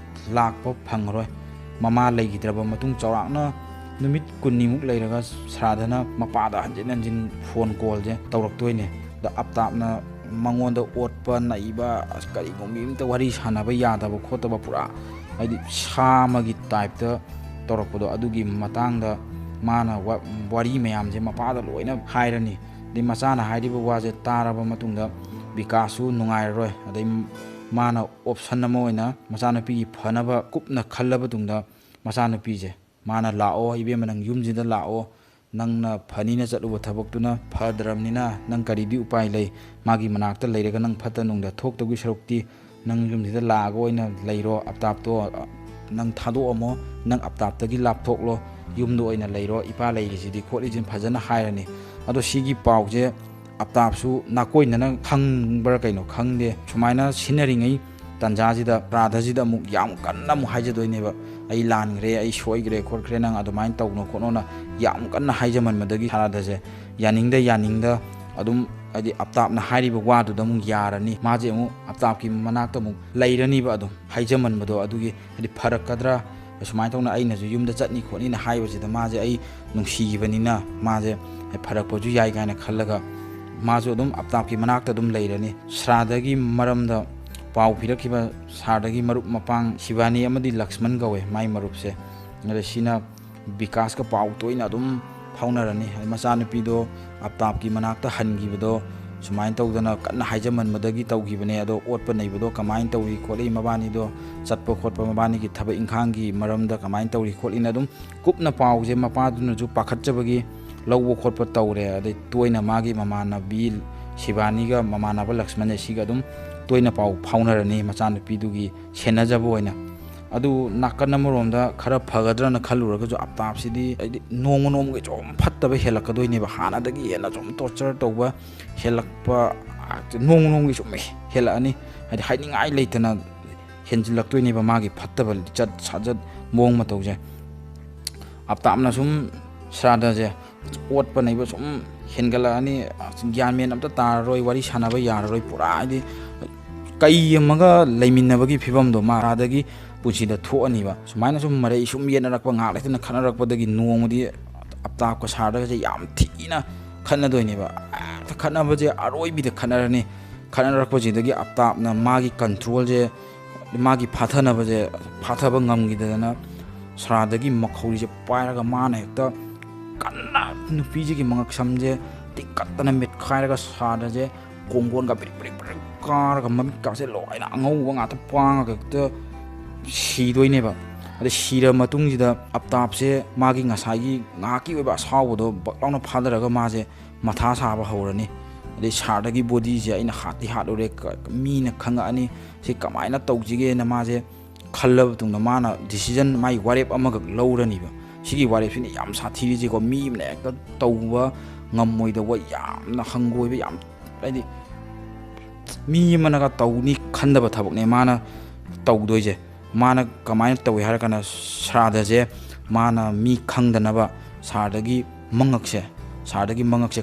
ꯂꯥꯛꯄ ꯐꯪꯉꯔꯣꯏ ꯃꯃꯥ ꯂꯩꯈꯤꯗ꯭ꯔꯕ ꯃꯇꯨꯡ ꯆꯥꯎꯔꯥꯛꯅ ꯅꯨꯃꯤꯠ 10ꯃꯨꯛ ꯂꯩꯔꯒ ꯁꯥꯔꯗꯅ ꯃꯄꯥꯗ ꯍꯟꯖꯤꯟ ꯐꯣꯟ ꯀꯣꯜꯁꯦ ꯇꯧꯔꯛꯇꯣꯏꯅꯦ ꯑꯗ ꯑꯞꯇꯥꯞꯅ ꯃꯉꯣꯟꯗ ꯑꯣꯠꯄ ꯅꯩꯕ ꯀꯔꯤꯒꯨꯝꯕ ꯑꯝꯇ ꯋꯥꯔꯤ ꯁꯥꯟꯅꯕ ꯌꯥꯗꯕ ꯈꯣꯠꯇꯕ ꯄꯨꯔꯥ ꯍꯥꯏꯗꯤ ꯁꯥ ꯑꯃꯒꯤ ꯇꯥꯏꯞꯇ ꯇꯧꯔꯛꯄꯗꯣ ꯑꯗꯨꯒꯤ ꯃꯇꯥꯡꯗ ꯃꯥꯅ ꯋꯥꯔꯤ ꯃꯌꯥꯝꯁꯦ ꯃꯄꯥꯗ ꯂꯣꯏꯅ ꯍꯥꯏꯔꯅꯤ ꯑꯗꯩ ꯃꯆꯥꯅ ꯍꯥꯏꯔꯤꯕ ꯋꯥꯁꯦ ꯇꯥꯔꯕ ꯃꯇꯨꯡꯗ ꯕꯤꯀꯥꯁꯁꯨ ꯅꯨꯡꯉꯥꯏꯔꯔꯣꯏ ꯑꯗꯩ ꯃꯥꯅ ꯑꯣꯞꯁꯟ ꯑꯃ ꯑꯣꯏꯅ ꯃꯆꯥꯅꯨꯄꯤꯒꯤ ꯐꯅꯕ ꯀꯨꯞꯅ ꯈꯜꯂꯕ ꯇꯨꯡꯗ ꯃꯆꯥꯅꯨꯄꯤꯁꯦ ꯃꯥꯅ ꯂꯥꯛꯑꯣ ꯏꯕꯦꯝꯃ ꯅꯪ ꯌꯨꯝꯁꯤꯗ ꯂꯥꯛꯑꯣ ꯅꯪꯅ ꯐꯅꯤꯅ ꯆꯠꯂꯨꯕ ꯊꯕꯛꯇꯨꯅ ꯐꯗ꯭ꯔꯕꯅꯤꯅ ꯅꯪ ꯀꯔꯤꯗꯤ ꯎꯄꯥꯏ ꯂꯩ ꯃꯥꯒꯤ ꯃꯅꯥꯛꯇ ꯂꯩꯔꯒ ꯅꯪ ꯐꯠꯇ ꯅꯨꯡꯗ ꯊꯣꯛꯇꯧꯒꯤ ꯁꯔꯨꯛꯇꯤ ꯅꯪ ꯌꯨꯝꯁꯤꯗ ꯂꯥꯛꯑꯒ ꯑꯣꯏꯅ ꯂꯩꯔꯣ ꯑꯞꯇꯥꯞꯇꯣ ꯅꯪ ꯊꯥꯗꯣꯛꯑꯝꯃꯣ ꯅꯪ ꯑꯞꯇꯥꯞꯇꯒꯤ ꯂꯥꯞꯊꯣꯛꯂꯣ ꯌꯨꯝꯗ ꯑꯣꯏꯅ ꯂꯩꯔꯣ ꯏꯄꯥ ꯂꯩꯔꯤꯁꯤꯗꯤ ꯈꯣꯠꯂꯤꯁꯤꯅ ꯐꯖꯅ ꯍꯥꯏꯔꯅꯤ ꯑꯗꯣ ꯁꯤꯒꯤ ꯄꯥꯎꯁꯦ aptabsu nakoinana khangbar kaino khangde sumaina sinaringai tanjajida radhajida mu yam kanna mu haijadoineba ai langre ai soigre khorkre nang adumain tawno khonona yam kanna haijaman madagi haradhaje yaningda adum adi aptab na hairiba wadu da mu yarani maje mu aptab ki manakta mu leirani ba adum haijaman mado adugi adi pharakadra sumain tawna aina ju yumda chatni khoni na haibajida maje ai nungsibanina maje pharakpoju yai kaina khallaga majo adum aptab ki manakta adum leirani sradagi maramda pau phirakhiba sardagi marup mapang Shivani amadi Lakshman gawe mai marupse ngare sina Vikas ka pau toina adum phaunarani machanupi do aptab ki manakta hangibado sumain tawdana kanna haijaman madagi tawgibane ado otpa neibodo kamain tawri kholi mabani do chatpa khotpa mabani ki thaba ingkhangi maramda kamain tawri kholi na dum kupna pause mapaduna ju pakhatjabagi lawbo khotpa tawre ade toina magi mamana bil Shivani ga mamana ba Lakshman siga dum toina pau phaunarani machanupi dugi senajabo oina adu nakana moromda khara phagadra khaluraga jo aptab sidi nong ge jom phattaba helakadoine ba hana dagi hena jom torture toba helakpa nong ge jom helani hadi hainingai leitana henjilaktoine ba magi phattaba chat sajat mong ma tawje aptabna sum srada je otpa nei ba sum hengala ani gyan men amta taroi wari sanaba yaroi pura adi kai amaga leiminabagi phibam do ma radagi puchida thoani ba sumaina sum mare sum yenarakpa nga leitana khanarakpadagi nongmudi aptab ko sarda je yam thina khana doine ba khana baje aroi bi de khanarani khanarakpa je dagi aptab na magi control je magi phathana baje phathaba ngamgidana saradagi makhori je pairaga mana hekta kanna nupi je gi mangak samje tikatana met khairaga sarda je konggon ga brik car ga mamit ka se loina ngau nga ta pang ga ta si doine ba ade sira matung jida aptab se magi ngasai nga ki ba saw do bakna phadara ga ma je matha sa ba horani ade sarda gi body je ina hati hadore mi na khanga ani se kamaina tawjige na ma je khallab tung na mana decision mai warep amaga lawrani ba sigi warep sini yam sathiri je ko mi ne ka tawba ngammoi da wa yam na hangoi ba yam adi mi managa tawni khandaba thabak ne mana tawdoije mana kamaina tawi harakana srada je mana mi khangdanaba sardagi mangakse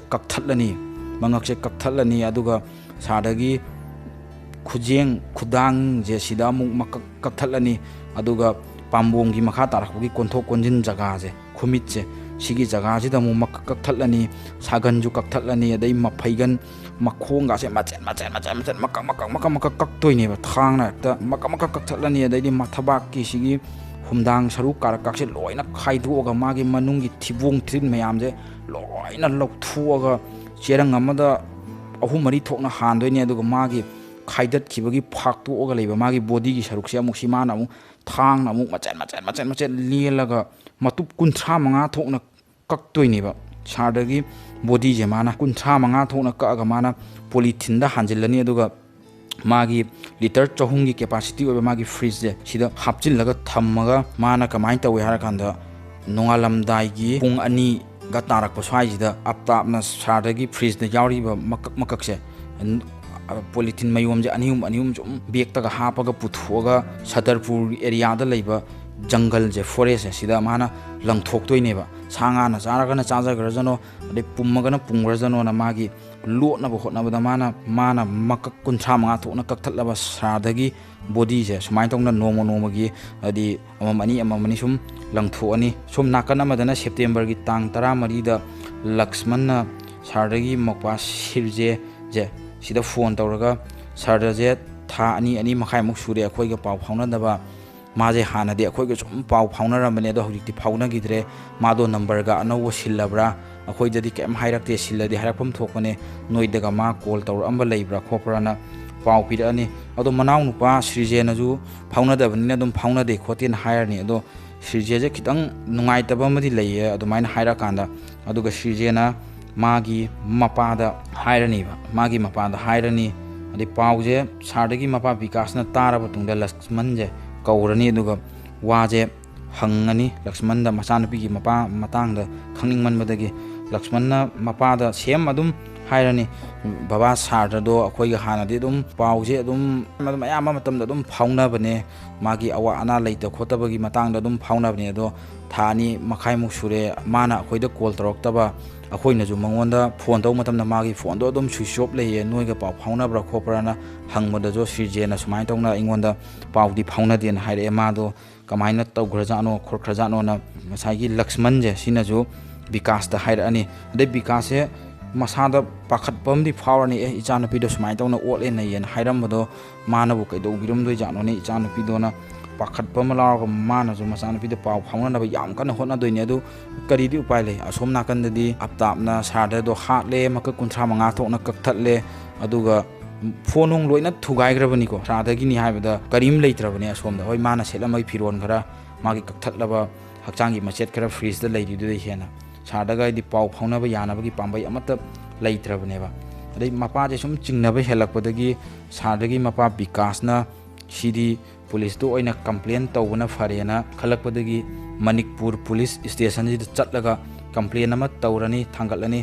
kakthatlani aduga sardagi khujeng khudang je sida muk kakthatlani aduga pambonggi makha tarakgi konthok konjin jaga je khumit je sigi jaga jida mu mak kakthatlani saganju kakthatlani adai mapaigan makhong ga se macen makak kaktoine ba thangna ta makak kakthatlani adai mathabak ki sigi humdang saru karak se loina khaiduoga magi manungi thibung thin mayam je loina lokthuoga cherang amada ahum mari thokna handoine aduga magi khaidat khibagi phaktuoga leiba magi body gi saruk se amuk simana amu thangna amuk macen lielaga matup kunthra manga thokna kaktoine ba sardagi body je mana kunthra manga thokna ka ga mana polythene da hanjilani aduga magi liter chohungi capacity oba magi fridge je sida hapchil laga thammaga mana kamai tawi harakanda nongalamdai gi pung ani ga tarak paswai jida aptabna sardagi fridge da yauri ba makak se polythene mayom je anium jom bag ta ga hapaga puthoga Sadarpur area da leiba jungle je forest sida mana langthoktoine ba sanga na charagana chajagrajano ade pummagana pungrajano na magi lotna bo khotna ba mana makak kunthra manga thokna kakthatlaba sradagi body je sumai tongna nomo gi adi amamani sum langtho ani sum nakana madana September gi tang 13 da Lakshman na sardagi makpa sirje je sida phone tawraga sardaje tha ani makhai muk sure akhoi ga paw phauna daba maje hana de akhoi ga sum paw phauna ramane do hojikti phauna gidre mado number ga anawo sillabra akhoi jadi kem hairakte silladi hairakpam thokone noidaga ma call tawr amba leibra khoprana paw pirani ado manaw nupa srije na ju phauna dabani na dum phauna de khotin hairni ado srije je kitang nungai taba madi leiye ado maina haira kanda aduga srije na magi mapada hairani ba magi mapada hairani adi pauje sardagi mapa Vikas na taraba tungda Lakshman je kaurani aduga waje hangani Lakshman da machanupi gi mapa matang da khangning man badagi Lakshman na mapada sem adum ꯍꯥꯏꯔꯅꯤ ꯕꯕꯥ ꯁꯥꯔꯗꯗꯣ ꯑꯩꯈꯣꯏꯒ ꯍꯥꯟꯅꯗꯤ ꯑꯗꯨꯝ ꯄꯥꯎꯁꯦ ꯑꯗꯨꯝ ꯑꯌꯥꯝꯕ ꯃꯇꯝꯗ ꯑꯗꯨꯝ ꯐꯥꯎꯅꯕꯅꯦ ꯃꯥꯒꯤ ꯑꯋꯥ ꯑꯅꯥ ꯂꯩꯇ ꯈꯣꯠꯇꯕꯒꯤ ꯃꯇꯥꯡꯗ ꯑꯗꯨꯝ ꯐꯥꯎꯅꯕꯅꯦ ꯑꯗꯣ ꯊꯥ 2 ꯃꯈꯥꯏꯃꯨꯛ ꯁꯨꯔꯦ ꯃꯥꯅ ꯑꯩꯈꯣꯏꯗ ꯀꯣꯜ ꯇꯧꯔꯛꯇꯕ ꯑꯩꯈꯣꯏꯅꯁꯨ ꯃꯉꯣꯟꯗ ꯐꯣꯟ ꯇꯧꯕ ꯃꯇꯝꯗ ꯃꯥꯒꯤ ꯐꯣꯟꯗꯣ ꯑꯗꯨꯝ ꯁ꯭ꯋꯤꯆ ꯑꯣꯐ ꯂꯩꯌꯦ ꯅꯣꯏꯒ ꯄꯥꯎ ꯐꯥꯎꯅꯕ꯭ꯔꯥ ꯈꯣꯠꯄ꯭ꯔꯥꯅ ꯍꯪꯕꯗꯁꯨ ꯁꯤꯔꯖꯦꯅ ꯁꯨꯃꯥꯏꯅ ꯇꯧꯅ ꯑꯩꯉꯣꯟꯗ ꯄꯥꯎꯗꯤ ꯐꯥꯎꯅꯗꯦꯅ ꯍꯥꯏꯔꯛꯑꯦ ꯃꯥꯗꯣ ꯀꯃꯥꯏꯅ ꯇꯧꯈ꯭ꯔꯖꯥꯠꯅꯣ ꯈꯣꯠꯈ꯭ꯔꯖꯥꯠꯅꯣꯅ ꯉꯁꯥꯏꯒꯤ ꯂꯛꯁꯃꯟꯁꯦ ꯁꯤꯅꯁꯨ ꯕꯤꯀꯥꯁꯇ ꯍꯥꯏꯔꯛꯑꯅꯤ ꯑꯗꯩ ꯕꯤꯀꯥꯁꯁꯦ ꯃꯁꯥꯗ ꯄꯥꯈꯠꯄ ꯑꯃꯗꯤ ꯐꯥꯎꯔꯅꯤ ꯏꯆꯥꯅꯨꯄꯤꯗꯣ ꯁꯨꯃꯥꯏꯅ ꯇꯧꯅ ꯑꯣꯠꯂꯦ ꯅꯩꯌꯦꯅ ꯍꯥꯏꯔꯝꯕꯗꯣ ꯃꯥꯅꯕꯨ ꯀꯩꯗꯧꯕꯤꯔꯝꯗꯣꯏꯖꯥꯠꯅꯣꯅꯦ ꯏꯆꯥꯅꯨꯄꯤꯗꯣꯅ ꯄꯥꯈꯠꯄ ꯑꯃ ꯂꯥꯎꯔꯒ ꯃꯥꯅꯁꯨ ꯃꯆꯥꯅꯨꯄꯤꯗ ꯄꯥꯎ ꯐꯥꯎꯅꯅꯕ ꯌꯥꯝ ꯀꯟꯅ ꯍꯣꯠꯅꯗꯣꯏꯅꯦ ꯑꯗꯨ ꯀꯔꯤꯗꯤ ꯎꯄꯥꯏ ꯂꯩ ꯑꯁꯣꯝ ꯅꯥꯀꯟꯗꯗꯤ ꯑꯞꯇꯥꯞꯅ ꯁꯥꯔꯗꯗꯣ ꯍꯥꯠꯂꯦ ꯃꯀꯛ 35 ꯊꯣꯛꯅ ꯀꯛꯊꯠꯂꯦ ꯑꯗꯨꯒ ꯐꯣꯟ ꯅꯨꯡ ꯂꯣꯏꯅ ꯊꯨꯒꯥꯏꯈ꯭ꯔꯕꯅꯤꯀꯣ ꯁꯥꯔꯗꯒꯤꯅꯤ ꯍꯥꯏꯕꯗ ꯀꯔꯤꯝ ꯂꯩꯇ꯭ꯔꯕꯅꯦ ꯑꯁꯣꯝꯗ ꯍꯣꯏ ꯃꯥꯅ ꯁꯦꯠꯂꯝꯕꯒꯤ ꯐꯤꯔꯣꯜ ꯈꯔ ꯃꯥꯒꯤ ꯀꯛꯊꯠꯂꯕ ꯍꯛꯆꯥꯡꯒꯤ ꯃꯆꯦꯠ ꯈꯔ ꯐ꯭ꯔꯤꯖꯇ ꯂꯩꯔꯤꯗꯨꯗꯩ ꯍꯦꯟꯅ ꯁꯥꯔꯗꯒ ꯍꯥꯏꯗꯤ ꯄꯥꯎ ꯐꯥꯎꯅꯕ ꯌꯥꯅꯕꯒꯤ ꯄꯥꯝꯕꯩ ꯑꯃꯠꯇ ꯂꯩꯇ꯭ꯔꯕꯅꯦꯕ ꯑꯗꯩ ꯃꯄꯥꯁꯦ ꯁꯨꯝ ꯆꯤꯡꯅꯕ ꯍꯦꯜꯂꯛꯄꯗꯒꯤ ꯁꯥꯔꯗꯒꯤ ꯃꯄꯥ ꯕꯤꯀꯥꯁꯅ ꯁꯤꯗꯤ ꯄꯨꯂꯤꯁꯇꯨ ꯑꯣꯏꯅ ꯀꯝꯄ꯭ꯂꯦꯟ ꯇꯧꯕꯅ ꯐꯔꯦꯅ ꯈꯜꯂꯛꯄꯗꯒꯤ ꯃꯅꯤꯄꯨꯔ ꯄꯨꯂꯤꯁ ꯁ꯭ꯇꯦꯁꯟꯁꯤꯗ ꯆꯠꯂꯒ ꯀꯝꯄ꯭ꯂꯦꯟ ꯑꯃ ꯇꯧꯔꯅꯤ ꯊꯥꯡꯒꯠꯂꯅꯤ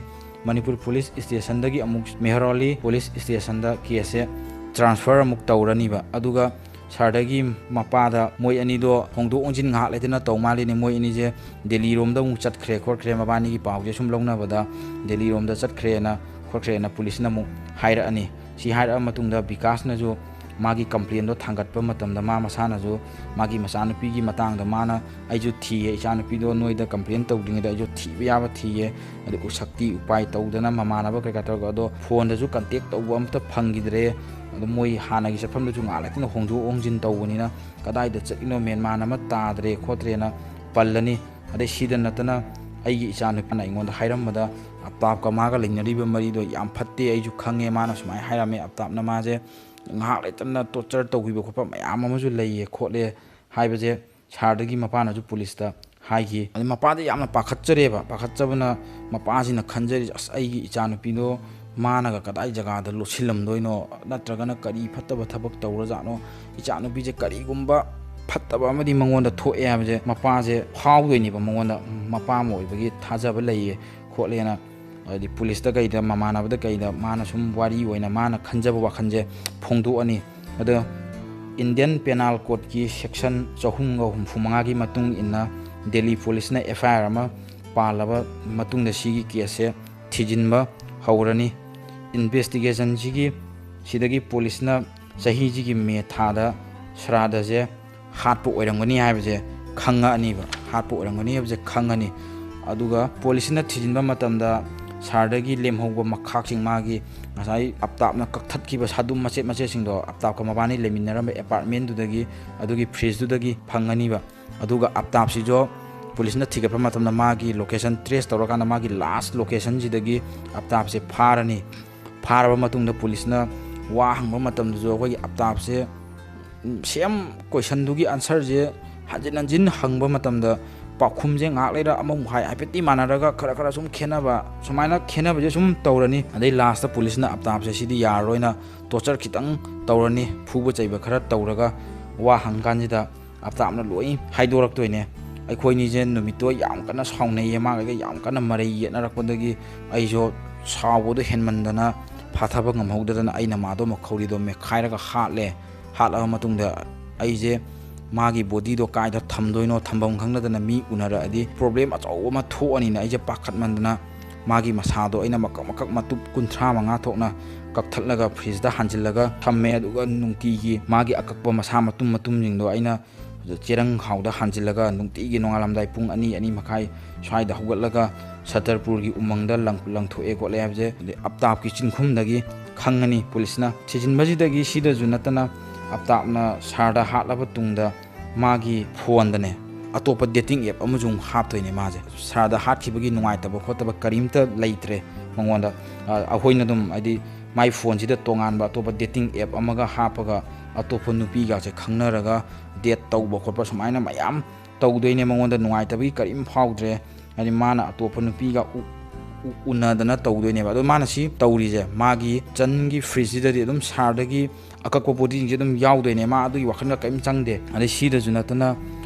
ꯃꯅꯤꯄꯨꯔ ꯄꯨꯂꯤꯁ ꯁ꯭ꯇꯦꯁꯟꯗꯒꯤ ꯑꯃꯨꯛ ꯃꯦꯍꯔꯣꯂꯤ ꯄꯨꯂꯤꯁ ꯁ꯭ꯇꯦꯁꯟꯗ ꯀꯦꯁꯁꯦ ꯇ꯭ꯔꯥꯟꯁꯐꯔ ꯑꯃꯨꯛ ꯇꯧꯔꯅꯤꯕ ꯑꯗꯨꯒ ꯁꯥꯔꯗꯒꯤ ꯃꯄꯥꯗ ꯃꯣꯏ ꯑꯅꯤꯗꯣ ꯍꯣꯡꯗꯣꯛ ꯍꯣꯡꯖꯤꯟ ꯉꯥꯏꯍꯥꯛ ꯂꯩꯇꯅ ꯇꯧ ꯃꯥꯜꯂꯤꯅꯦ ꯃꯣꯏ ꯑꯅꯤꯁꯦ ꯗꯦꯜꯂꯤꯔꯣꯝꯗ ꯑꯃꯨꯛ ꯆꯠꯈ꯭ꯔꯦ ꯈꯣꯠꯈ꯭ꯔꯦ ꯃꯕꯥꯅꯤꯒꯤ ꯄꯥꯎꯁꯦ ꯁꯨꯝ ꯂꯧꯅꯕꯗ ꯗꯦꯜꯂꯤꯔꯣꯝꯗ ꯆꯠꯈ꯭ꯔꯦꯅ ꯈꯣꯠꯈ꯭ꯔꯦꯅ ꯄꯨꯂꯤꯁꯅ ꯑꯃꯨꯛ ꯍꯥꯏꯔꯛꯑꯅꯤ ꯁꯤ ꯍꯥꯏꯔꯛꯑ ꯃꯇꯨꯡꯗ ꯕꯤꯀꯥꯁꯅꯁꯨ ꯃꯥꯒꯤ ꯀꯝꯄ꯭ꯂꯦꯟꯗꯣ ꯊꯥꯡꯒꯠꯄ ꯃꯇꯝꯗ ꯃꯥ ꯃꯁꯥꯅꯁꯨ ꯃꯥꯒꯤ ꯃꯆꯥꯅꯨꯄꯤꯒꯤ ꯃꯇꯥꯡꯗ ꯃꯥꯅ ꯑꯩꯁꯨ ꯊꯤꯌꯦ ꯏꯆꯥꯅꯨꯄꯤꯗꯣ ꯅꯣꯏꯗ ꯀꯝꯄ꯭ꯂꯦꯟ ꯇꯧꯗ꯭ꯔꯤꯉꯩꯗ ꯑꯩꯁꯨ ꯊꯤꯕ ꯌꯥꯕ ꯊꯤꯌꯦ ꯑꯗꯨ ꯁꯛꯇꯤ ꯎꯄꯥꯏ ꯇꯧꯗꯅ ꯃꯃꯥꯟꯅꯕ ꯀꯩꯀꯥ ꯇꯧꯔꯒ ꯑꯗꯣ ꯐꯣꯟꯗꯁꯨ ꯀꯟꯇꯦꯛ ꯇꯧꯕ ꯑꯝꯇ ꯐꯪꯈꯤꯗ꯭ꯔꯦ ꯑꯗꯣ ꯃꯣꯏ ꯍꯥꯟꯅꯒꯤ ꯆꯠꯐꯝꯗꯁꯨ ꯉꯥꯏꯍꯥꯛ ꯂꯩꯇꯅ ꯍꯣꯡꯗꯣꯛ ꯍꯣꯡꯖꯤꯟ ꯇꯧꯕꯅꯤꯅ ꯀꯗꯥꯏꯗ ꯆꯠꯂꯤꯅꯣ ꯃꯦꯟꯃꯥꯟ ꯑꯃ ꯇꯥꯗ꯭ꯔꯦ ꯈꯣꯠꯇ꯭ꯔꯦꯅ ꯄꯜꯂꯅꯤ ꯑꯗꯩ ꯁꯤꯗ ꯅꯠꯇꯅ ꯑꯩꯒꯤ ꯏꯆꯥꯅꯨꯄꯤꯅ ꯑꯩꯉꯣꯟꯗ ꯍꯥꯏꯔꯝꯕꯗ ꯑꯞꯇꯥꯞꯀ ꯃꯥꯒ ꯂꯩꯅꯔꯤꯕ ꯃꯔꯤꯗꯣ ꯌꯥꯝ ꯐꯠꯇꯦ ꯑꯩꯁꯨ ꯈꯪꯉꯦ ꯃꯥꯅ ꯁꯨꯃꯥꯏꯅ ꯍꯥꯏꯔꯝꯃꯦ ꯑꯞꯇꯥꯞꯅ ꯃꯥꯁꯦ ꯉꯥꯏꯍꯥꯛ ꯂꯩꯇꯅ ꯇꯣꯔꯆꯔ ꯇꯧꯈꯤꯕ ꯈꯣꯠꯄ ꯃꯌꯥꯝ ꯑꯃꯁꯨ ꯂꯩꯌꯦ ꯈꯣꯠꯂꯦ ꯍꯥꯏꯕꯁꯦ ꯁꯥꯔꯗꯒꯤ ꯃꯄꯥꯅꯁꯨ ꯄꯨꯂꯤꯁꯇ ꯍꯥꯏꯈꯤ ꯑꯗꯩ ꯃꯄꯥꯗꯤ ꯌꯥꯝꯅ ꯄꯥꯈꯠꯆꯔꯦꯕ ꯄꯥꯈꯠꯆꯕꯅ ꯃꯄꯥꯁꯤꯅ ꯈꯟꯖꯔꯤ ꯑꯁ ꯑꯩꯒꯤ ꯏꯆꯥꯅꯨꯄꯤꯗꯣ ꯃꯥꯅꯒ ꯀꯗꯥꯏ ꯖꯒꯥꯗ ꯂꯣꯠꯁꯤꯜꯂꯝꯗꯣꯏꯅꯣ ꯅꯠꯇ꯭ꯔꯒꯅ ꯀꯔꯤ ꯐꯠꯇꯕ ꯊꯕꯛ ꯇꯧꯔꯖꯥꯠꯅꯣ ꯏꯆꯥꯅꯨꯄꯤꯁꯦ ꯀꯔꯤꯒꯨꯝꯕ ꯐꯠꯇꯕ ꯑꯃꯗꯤ ꯃꯉꯣꯟꯗ ꯊꯣꯛꯑꯦ ꯍꯥꯏꯕꯁꯦ ꯃꯄꯥꯁꯦ ꯐꯥꯎꯗꯣꯏꯅꯦꯕ ꯃꯉꯣꯟꯗ ꯃꯄꯥ ꯑꯃ ꯑꯣꯏꯕꯒꯤ ꯊꯥꯖꯕ ꯂꯩꯌꯦ ꯈꯣꯠꯂꯦꯅ ꯍꯥꯏꯗꯤ ꯄꯨꯂꯤꯁꯇ ꯀꯩꯗ ꯃꯃꯥꯟꯅꯕꯗ ꯀꯩꯗ ꯃꯥꯅ ꯁꯨꯝ ꯋꯥꯔꯤ ꯑꯣꯏꯅ ꯃꯥꯅ ꯈꯟꯖꯕ ꯋꯥꯈꯟꯁꯦ ꯐꯣꯡꯗꯣꯛꯑꯅꯤ ꯑꯗꯣ ꯏꯟꯗꯤꯌꯟ ꯄꯦꯅꯥꯜ ꯀꯣꯗꯀꯤ ꯁꯦꯛꯁꯟ 365ꯒꯤ ꯃꯇꯨꯡ ꯏꯟꯅ ꯗꯦꯜꯂꯤ ꯄꯨꯂꯤꯁꯅ FIR ꯑꯃ ꯄꯥꯜꯂꯕ ꯃꯇꯨꯡꯗ ꯁꯤꯒꯤ ꯀꯦꯁꯁꯦ ꯊꯤꯖꯤꯟꯕ ꯍꯧꯔꯅꯤ ꯏꯟꯚꯦꯁꯇꯤꯒꯦꯁꯟꯁꯤꯒꯤ ꯁꯤꯗꯒꯤ ꯄꯨꯂꯤꯁꯅ ꯆꯍꯤꯁꯤꯒꯤ ꯃꯦ ꯊꯥꯗ ꯁ꯭ꯔꯥꯗꯁꯦ ꯍꯥꯠꯄ ꯑꯣꯏꯔꯝꯒꯅꯤ ꯍꯥꯏꯕꯁꯦ ꯈꯪꯉꯛꯑꯅꯤꯕ ꯍꯥꯠꯄ ꯑꯣꯏꯔꯝꯒꯅꯤ ꯍꯥꯏꯕꯁꯦ ꯈꯪꯉꯅꯤ ꯑꯗꯨꯒ ꯄꯨꯂꯤꯁꯅ ꯊꯤꯖꯤꯟꯕ ꯃꯇꯝꯗ ꯁꯥꯔꯗꯒꯤ ꯂꯦꯝꯍꯧꯕ ꯃꯈꯥꯛꯁꯤꯡ ꯃꯥꯒꯤ ꯉꯁꯥꯏ ꯑꯞꯇꯥꯞꯅ ꯀꯛꯊꯠꯈꯤꯕ ꯁꯥꯗꯨꯝ ꯃꯆꯦꯠ ꯃꯆꯦꯠꯁꯤꯡꯗꯣ ꯑꯞꯇꯥꯞꯀ ꯃꯕꯥꯅꯤ ꯂꯩꯃꯤꯟꯅꯔꯝꯕ ꯑꯦꯄꯥꯔꯠꯃꯦꯟꯗꯨꯗꯒꯤ ꯑꯗꯨꯒꯤ ꯐ꯭ꯔꯤꯖꯇꯨꯗꯒꯤ ꯐꯪꯉꯅꯤꯕ ꯑꯗꯨꯒ ꯑꯞꯇꯥꯞꯁꯤꯁꯨ ꯄꯨꯂꯤꯁꯅ ꯊꯤꯒꯠꯄ ꯃꯇꯝꯗ ꯃꯥꯒꯤ ꯂꯣꯀꯦꯁꯟ ꯇ꯭ꯔꯦꯁ ꯇꯧꯔꯀꯥꯟꯗ ꯃꯥꯒꯤ ꯂꯥꯁ ꯂꯣꯀꯦꯁꯟꯁꯤꯗꯒꯤ ꯑꯞꯇꯥꯞꯁꯦ ꯐꯥꯔꯅꯤ ꯐꯥꯔꯕ ꯃꯇꯨꯡꯗ ꯄꯨꯂꯤꯁꯅ ꯋꯥ ꯍꯪꯕ ꯃꯇꯝꯗꯁꯨ ꯑꯩꯈꯣꯏꯒꯤ ꯑꯞꯇꯥꯞꯁꯦ ꯁꯦꯝ ꯀꯣꯏꯁꯟꯗꯨꯒꯤ ꯑꯟꯁꯔꯁꯦ ꯍꯟꯖꯤꯟ ꯍꯟꯖꯤꯟ ꯍꯪꯕ ꯃꯇꯝꯗ ꯄꯥꯎꯈꯨꯝꯁꯦ ꯉꯥꯏꯍꯥꯛ ꯂꯩꯔ ꯑꯃꯨꯛ ꯍꯥꯏꯐꯦꯠꯇꯤ ꯃꯥꯟꯅꯔꯒ ꯈꯔ ꯁꯨꯝ ꯈꯦꯠꯅꯕ ꯁꯨꯃꯥꯏꯅ ꯈꯦꯠꯅꯕꯁꯦ ꯁꯨꯝ ꯇꯧꯔꯅꯤ ꯑꯗꯩ ꯂꯥꯁꯇ ꯄꯨꯂꯤꯁꯅ ꯑꯞꯇꯥꯞꯁꯦ ꯁꯤꯗꯤ ꯌꯥꯔꯔꯣꯏꯅ ꯇꯣꯔꯆꯔ ꯈꯤꯇꯪ ꯇꯧꯔꯅꯤ ꯐꯨꯕ ꯆꯩꯕ ꯈꯔ ꯇꯧꯔꯒ ꯋꯥ ꯍꯪꯀꯥꯟꯁꯤꯗ ꯑꯞꯇꯥꯞꯅ ꯂꯣꯏ ꯍꯥꯏꯗꯣꯔꯛꯇꯣꯏꯅꯦ ꯑꯩꯈꯣꯏꯅꯤꯁꯦ ꯅꯨꯃꯤꯠꯇꯣ ꯌꯥꯝ ꯀꯟꯅ ꯁꯥꯎꯅꯩꯌꯦ ꯃꯥꯒꯩꯒ ꯌꯥꯝ ꯀꯟꯅ ꯃꯔꯩ ꯌꯦꯠꯅꯔꯛꯄꯗꯒꯤ ꯑꯩꯁꯨ ꯁꯥꯎꯕꯗꯣ ꯍꯦꯟꯃꯟꯗꯅ ꯐꯥꯊꯕ ꯉꯝꯍꯧꯗꯗꯅ ꯑꯩꯅ ꯃꯥꯗꯣ ꯃꯈꯧꯔꯤꯗꯣ ꯃꯦꯠꯈꯥꯏꯔꯒ ꯍꯥꯠꯂꯕ ꯃꯇꯨꯡꯗ ꯑꯩꯁꯦ ꯃꯥꯒꯤ ꯕꯣꯗꯤꯗꯣ ꯀꯥꯏꯗ ꯊꯝꯗꯣꯏꯅꯣ ꯊꯝꯐꯝ ꯈꯪꯗꯗꯅ ꯃꯤ ꯎꯅꯔꯛꯑꯗꯤ ꯄ꯭ꯔꯣꯕ꯭ꯂꯦꯝ ꯑꯆꯧꯕ ꯑꯃ ꯊꯣꯛꯑꯅꯤꯅ ꯑꯩꯁꯦ ꯄꯥꯈꯠꯃꯟꯗꯅ ꯃꯥꯒꯤ ꯃꯁꯥꯗꯣ ꯑꯩꯅ ꯃꯀꯛ ꯃꯇꯨꯞ 35 ꯊꯣꯛꯅ ꯀꯛꯊꯠꯂꯒ ꯐ꯭ꯔꯤꯖꯇ ꯍꯥꯟꯖꯤꯜꯂꯒ ꯊꯝꯃꯦ ꯑꯗꯨꯒ ꯅꯨꯡꯇꯤꯒꯤ ꯃꯥꯒꯤ ꯑꯀꯛꯄ ꯃꯁꯥ ꯃꯇꯨꯝꯁꯤꯡꯗꯣ ꯑꯩꯅ ꯆꯦꯔꯪ ꯈꯥꯎꯗ ꯍꯥꯟꯖꯤꯜꯂꯒ ꯅꯨꯡꯇꯤꯒꯤ ꯅꯣꯡꯉꯥꯜꯂꯝꯗꯥꯏ ꯄꯨꯡ 2 ꯃꯈꯥꯏ ꯁ꯭ꯋꯥꯏꯗ ꯍꯧꯒꯠꯂꯒ ꯁꯇꯔꯄꯨꯔꯒꯤ ꯎꯃꯪꯗ ꯂꯪꯊꯣꯛꯑꯦ ꯈꯣꯠꯂꯦ ꯍꯥꯏꯕꯁꯦ ꯑꯞꯇꯥꯞꯀꯤ ꯆꯤꯟꯈꯨꯝꯗꯒꯤ ꯈꯪꯉꯅꯤ ꯄꯨꯂꯤꯁꯅ ꯊꯤꯖꯤꯟꯕꯁꯤꯗꯒꯤ ꯁꯤꯗꯁꯨ ꯅꯠꯇꯅ ꯑꯞꯇꯥꯞꯅ ꯁꯥꯔꯗ ꯍꯥꯠꯂꯕ ꯇꯨꯡꯗ ꯃꯥꯒꯤ ꯐꯣꯟꯗꯅꯦ ꯑꯇꯣꯞꯄ ꯗꯦꯇꯤꯡ ꯑꯦꯞ ꯑꯃꯁꯨ ꯍꯥꯞꯇꯣꯏꯅꯦ ꯃꯥꯁꯦ ꯁꯥꯔꯗ ꯍꯥꯠꯈꯤꯕꯒꯤ ꯅꯨꯡꯉꯥꯏꯇꯕ ꯈꯣꯠꯇꯕ ꯀꯔꯤꯝꯇ ꯂꯩꯇ꯭ꯔꯦ ꯃꯉꯣꯟꯗ ꯑꯩꯈꯣꯏꯅ ꯑꯗꯨꯝ ꯍꯥꯏꯗꯤ ꯃꯥꯏ ꯐꯣꯟꯁꯤꯗ ꯇꯣꯉꯥꯟꯕ ꯑꯇꯣꯞꯄ ꯗꯦꯇꯤꯡ ꯑꯦꯞ ꯑꯃꯒ ꯍꯥꯞꯄꯒ ꯑꯇꯣꯞꯄ ꯅꯨꯄꯤꯒꯁꯦ ꯈꯪꯅꯔꯒ ꯗꯦꯠ ꯇꯧꯕ ꯈꯣꯠꯄ ꯁꯨꯃꯥꯏꯅ ꯃꯌꯥꯝ ꯇꯧꯗꯣꯏꯅꯦ ꯃꯉꯣꯟꯗ ꯅꯨꯡꯉꯥꯏꯇꯕꯒꯤ ꯀꯔꯤꯝ ꯐꯥꯎꯗ꯭ꯔꯦ ꯍꯥꯏꯗꯤ ꯃꯥꯅ ꯑꯇꯣꯞꯄ ꯅꯨꯄꯤꯒ ꯎꯅꯗꯅ ꯇꯧꯗꯣꯏꯅꯦꯕ ꯑꯗꯣ ꯃꯥꯅ ꯁꯤ ꯇꯧꯔꯤꯁꯦ ꯃꯥꯒꯤ ꯆꯟꯒꯤ ꯐ꯭ꯔꯤꯖꯁꯤꯗꯗꯤ ꯑꯗꯨꯝ ꯁꯥꯔꯗꯒꯤ ꯑꯀꯛꯄ ꯕꯣꯗꯤꯁꯤꯡꯁꯦ ꯑꯗꯨꯝ ꯌꯥꯎꯗꯣꯏꯅꯦ ꯃꯥ ꯑꯗꯨꯒꯤ ꯋꯥꯈꯜꯒ ꯀꯔꯤꯝ ꯆꯪꯗꯦ ꯑꯗꯩ ꯁꯤꯗꯁꯨ ꯅꯠꯇꯅ